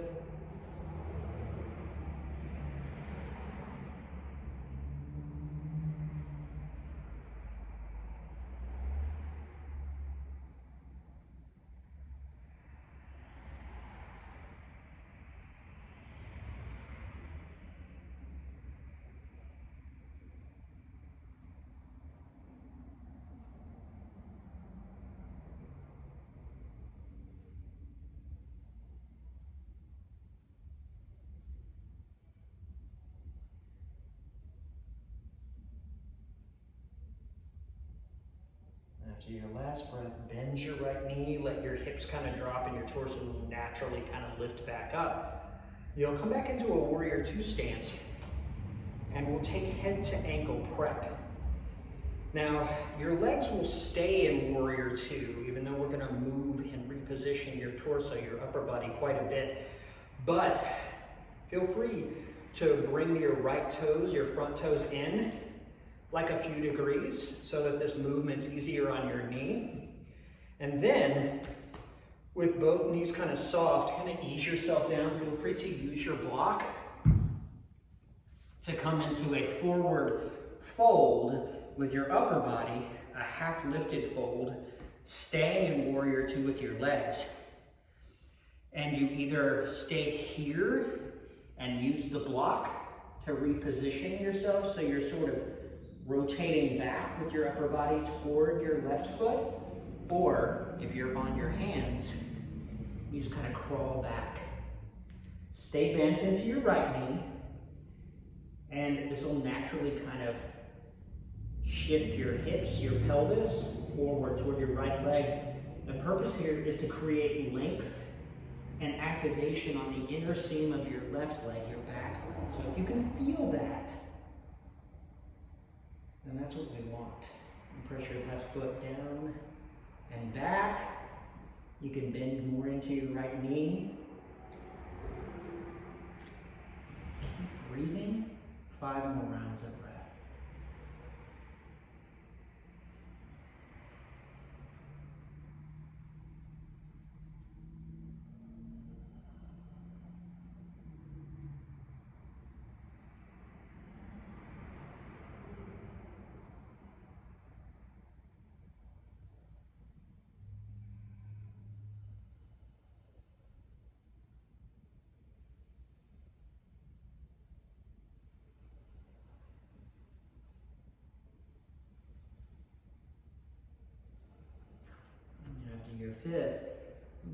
After your last breath, bend your right knee, let your hips kind of drop and your torso will naturally kind of lift back up. You'll come back into a warrior two stance and we'll take head to ankle prep. Now, your legs will stay in warrior two, even though we're gonna move and reposition your torso, your upper body quite a bit. But feel free to bring your right toes, your front toes in like a few degrees so that this movement's easier on your knee. And then, with both knees kind of soft, kind of ease yourself down. Feel free to use your block to come into a forward fold with your upper body, a half lifted fold. Stay in warrior two with your legs. And you either stay here and use the block to reposition yourself so you're sort of rotating back with your upper body toward your left foot, or if you're on your hands, you just kind of crawl back. Stay bent into your right knee, and this will naturally kind of shift your hips, your pelvis forward toward your right leg. The purpose here is to create length and activation on the inner seam of your left leg, your back leg. So if you can feel that, then that's what we want. And press your left foot down and back. You can bend more into your right knee. Keep breathing. 5 more rounds of breath. Your fifth,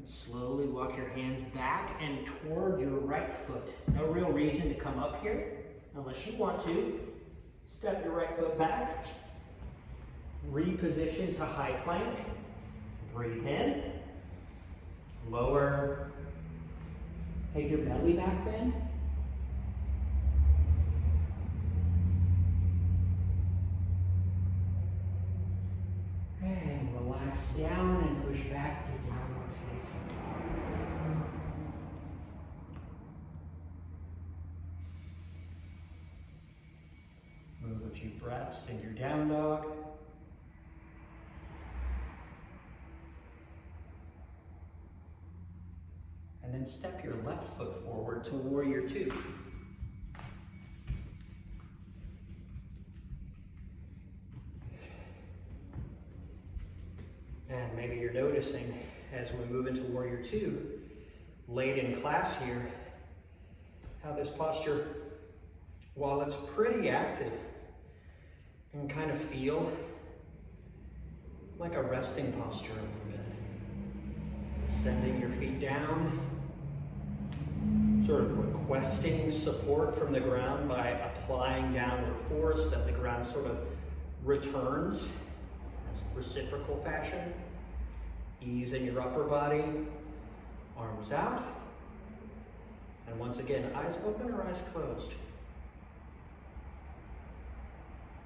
slowly walk your hands back and toward your right foot. No real reason to come up here unless you want to. Step your right foot back. Reposition to high plank. Breathe in. Lower. Take your belly back bend. And relax down and push back to downward facing dog. Move a few breaths in your down dog. And then step your left foot forward to warrior two. And maybe you're noticing as we move into warrior two, late in class here, how this posture, while it's pretty active, can kind of feel like a resting posture a little bit. Sending your feet down, sort of requesting support from the ground by applying downward force that the ground sort of returns as reciprocal fashion. Ease in your upper body, arms out. And once again, eyes open or eyes closed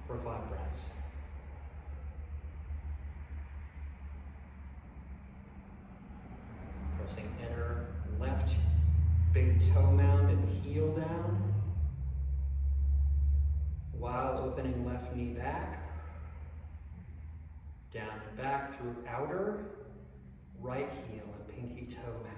for 5 breaths. Pressing inner left big toe mound and heel down, while opening left knee back, down and back through outer, right heel and pinky toe mound.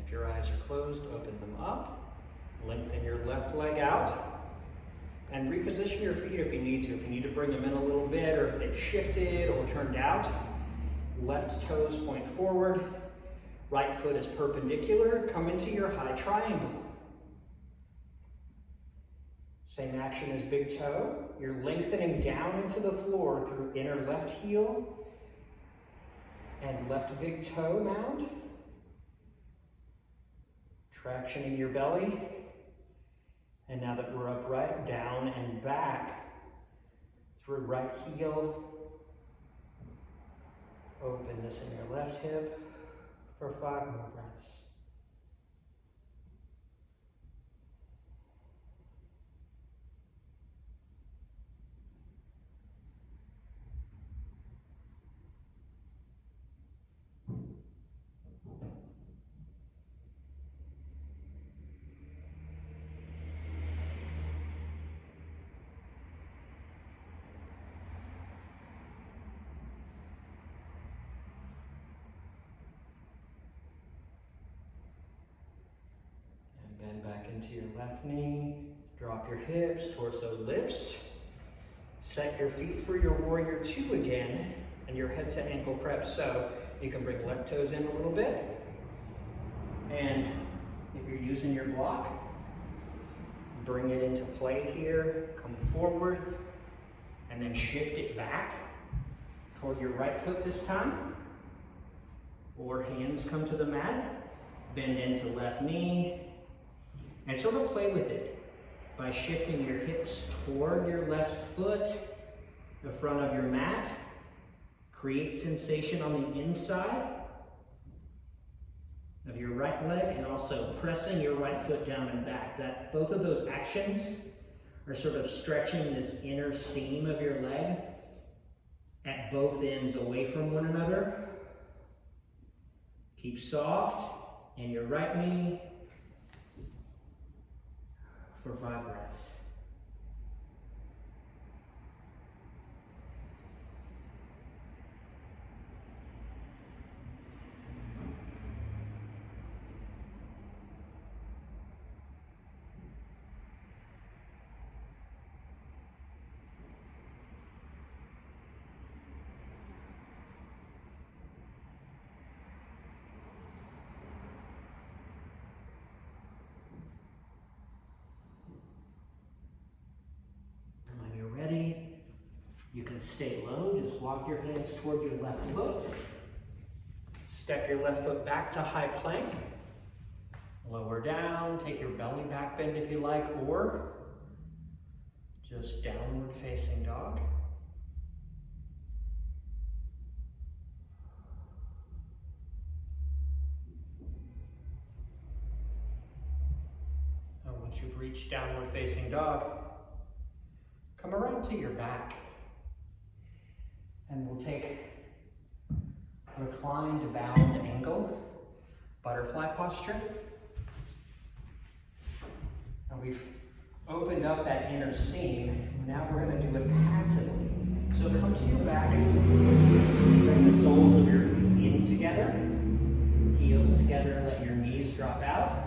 If your eyes are closed, open them up. Lengthen your left leg out. And reposition your feet if you need to. If you need to bring them in a little bit, or if they've shifted or turned out. Left toes point forward. Right foot is perpendicular. Come into your high triangle. Same action as big toe. You're lengthening down into the floor through inner left heel and left big toe mound. Traction in your belly, And now that we're upright, down and back through right heel. Open this in your left hip for 5 more breaths. Bend back into your left knee, drop your hips, torso lifts. Set your feet for your warrior two again, and your head to ankle prep. So you can bring left toes in a little bit. And if you're using your block, bring it into play here, come forward, and then shift it back toward your right foot this time. Or hands come to the mat, bend into left knee, and sort of play with it by shifting your hips toward your left foot, the front of your mat. Create sensation on the inside of your right leg, and also pressing your right foot down and back. Both of those actions are sort of stretching this inner seam of your leg at both ends away from one another. Keep soft in your right knee for 5 breaths. You can stay low, just walk your hands towards your left foot. Step your left foot back to high plank. Lower down, take your belly back bend if you like, or just downward facing dog. And once you've reached downward facing dog, come around to your back. And we'll take reclined bound angle, butterfly posture. And we've opened up that inner seam. Now we're going to do it passively. So come to your back, bring the soles of your feet in together, heels together, let your knees drop out.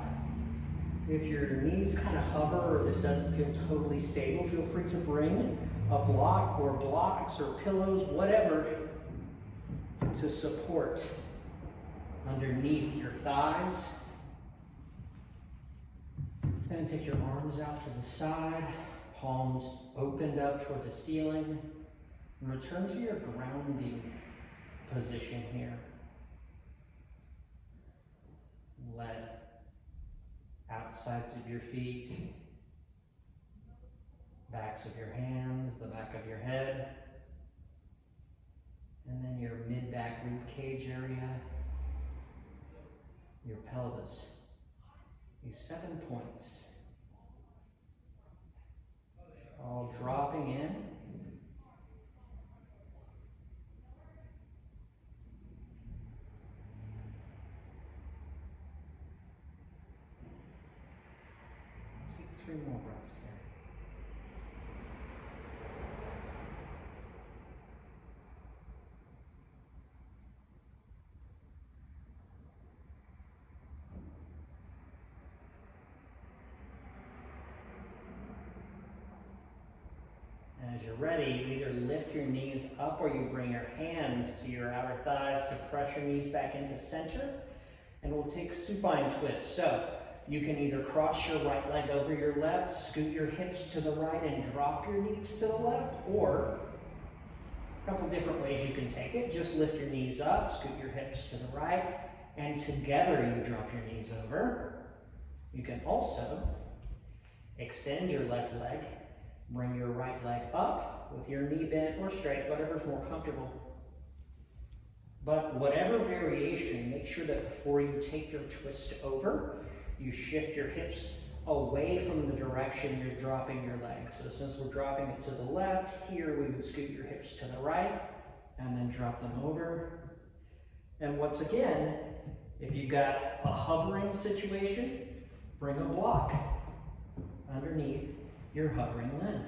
If your knees kind of hover or this doesn't feel totally stable, feel free to bring a block or blocks or pillows, whatever, to support underneath your thighs. Then take your arms out to the side, palms opened up toward the ceiling, and return to your grounding position here. Let outsides of your feet, backs of your hands, the back of your head, and then your mid-back rib cage area, your pelvis. These 7 points, all dropping in. Take 3 more breaths here. As you're ready, you either lift your knees up or you bring your hands to your outer thighs to press your knees back into center. And we'll take supine twist. So you can either cross your right leg over your left, scoot your hips to the right and drop your knees to the left, or a couple different ways you can take it. Just lift your knees up, scoot your hips to the right, and together you drop your knees over. You can also Extend your left leg. Bring your right leg up with your knee bent or straight, whatever's more comfortable. But whatever variation, make sure that before you take your twist over, you shift your hips away from the direction you're dropping your leg. So since we're dropping it to the left, here we would scoot your hips to the right and then drop them over. And once again, if you've got a hovering situation, bring a block underneath your hovering limb.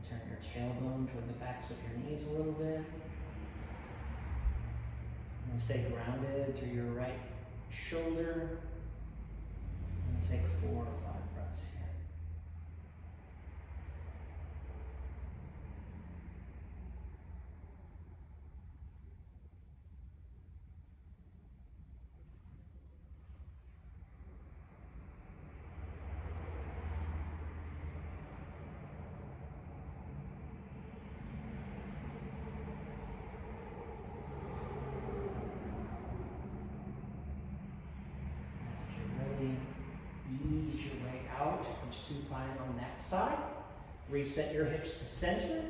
Turn your tailbone toward the backs of your knees a little bit. And stay grounded through your right shoulder. And take 4 or 5 breaths here. Ease your way out of supine on that side. Reset your hips to center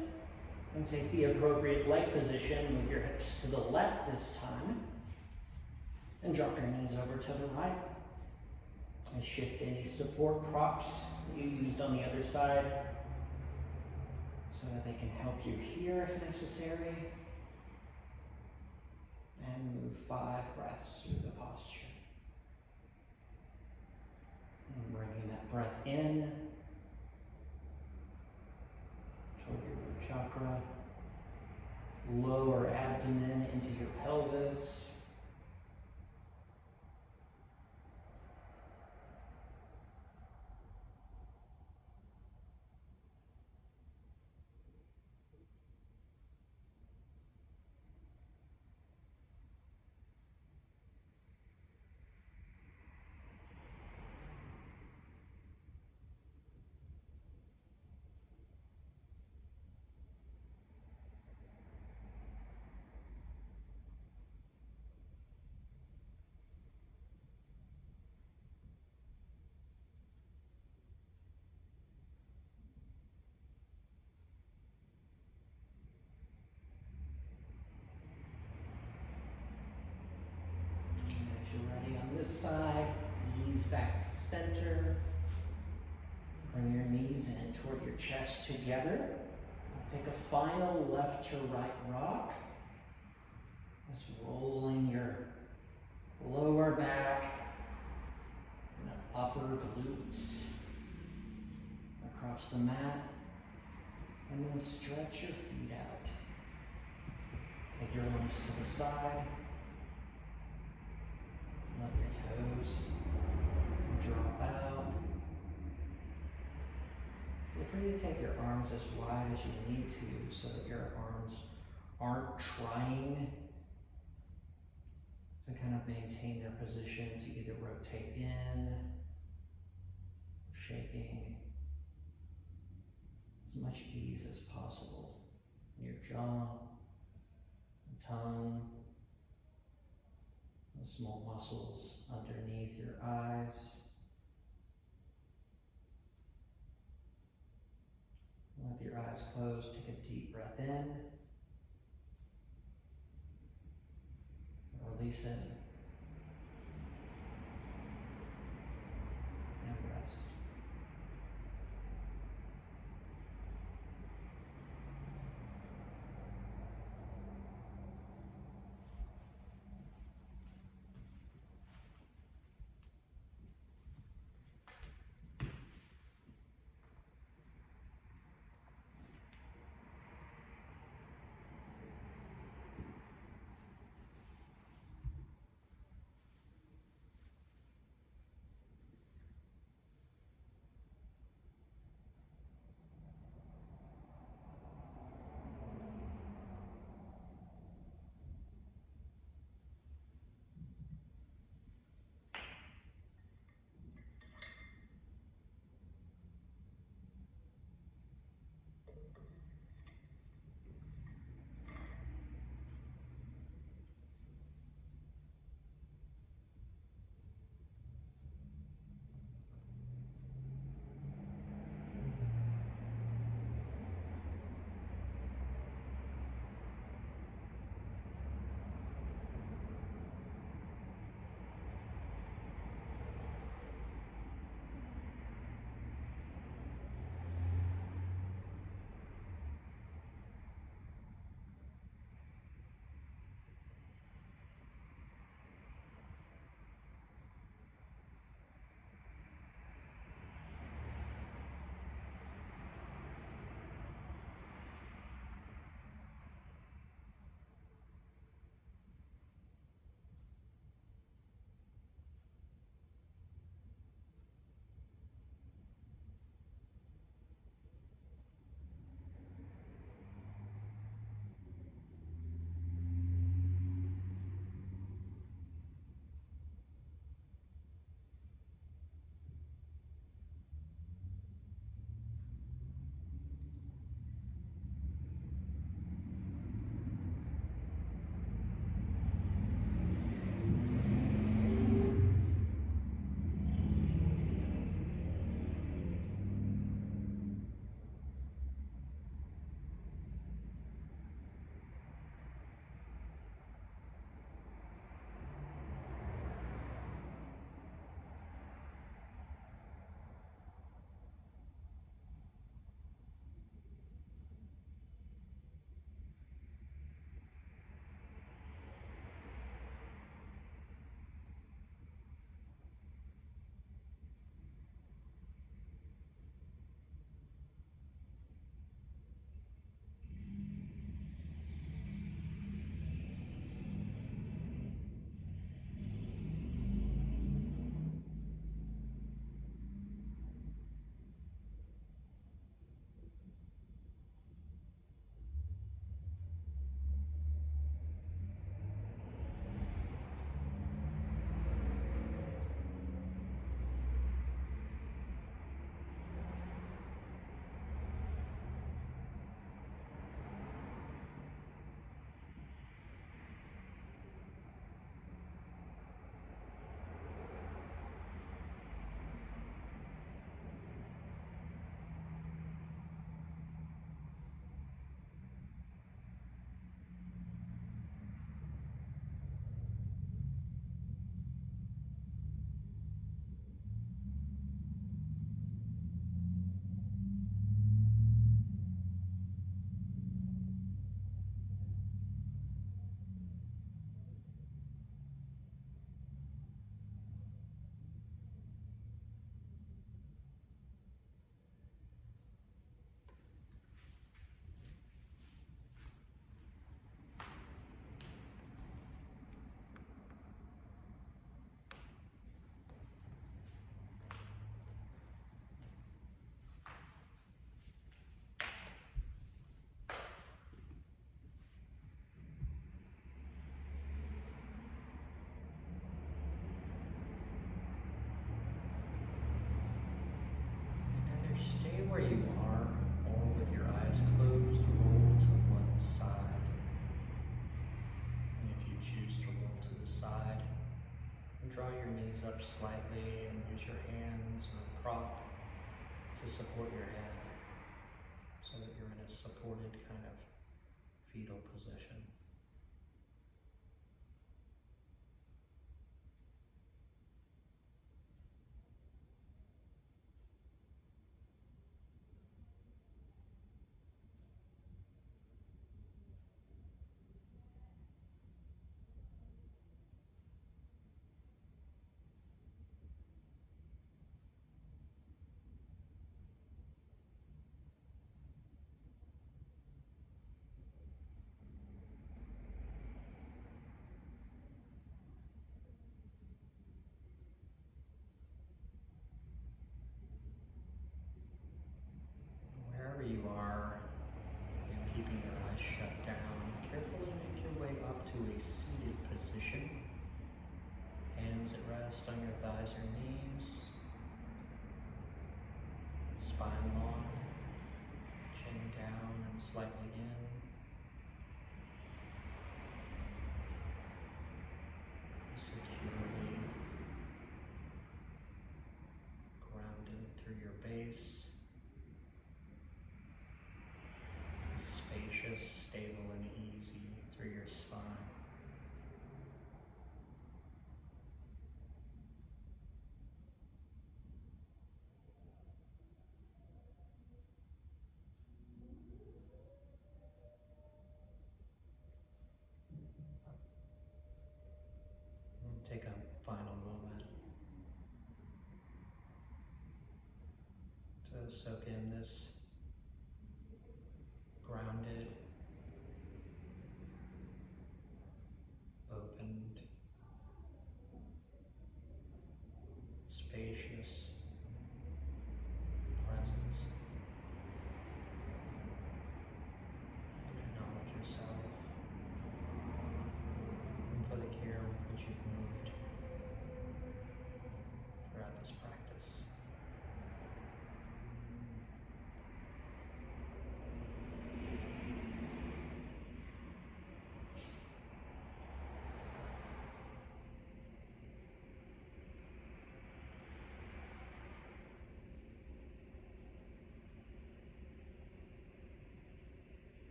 and take the appropriate leg position with your hips to the left this time. And drop your knees over to the right. And shift any support props that you used on the other side so that they can help you here if necessary. And move 5 breaths through the posture. And bringing that breath in toward your root chakra, lower abdomen into your pelvis. This side, ease back to center. Bring your knees in toward your chest together. Take a final left to right rock. Just rolling your lower back and upper glutes across the mat. And then stretch your feet out. Take your arms to the side. Let your toes drop out. Feel free to take your arms as wide as you need to so that your arms aren't trying to kind of maintain their position, to either rotate in, shaking as much ease as possible in your jaw, tongue, the small muscles underneath your eyes. With your eyes closed, take a deep breath in. Release it. And rest. knees up slightly and use your hands or a prop to support your head so that you're in a supported kind of fetal position. Wherever you are, and keeping your eyes shut down, carefully make your way up to a seated position. Hands at rest on your thighs or knees. Spine long, chin down and slightly in. Securely grounded through your base. Spacious, stable, and easy through your spine. And take a final moment to soak in this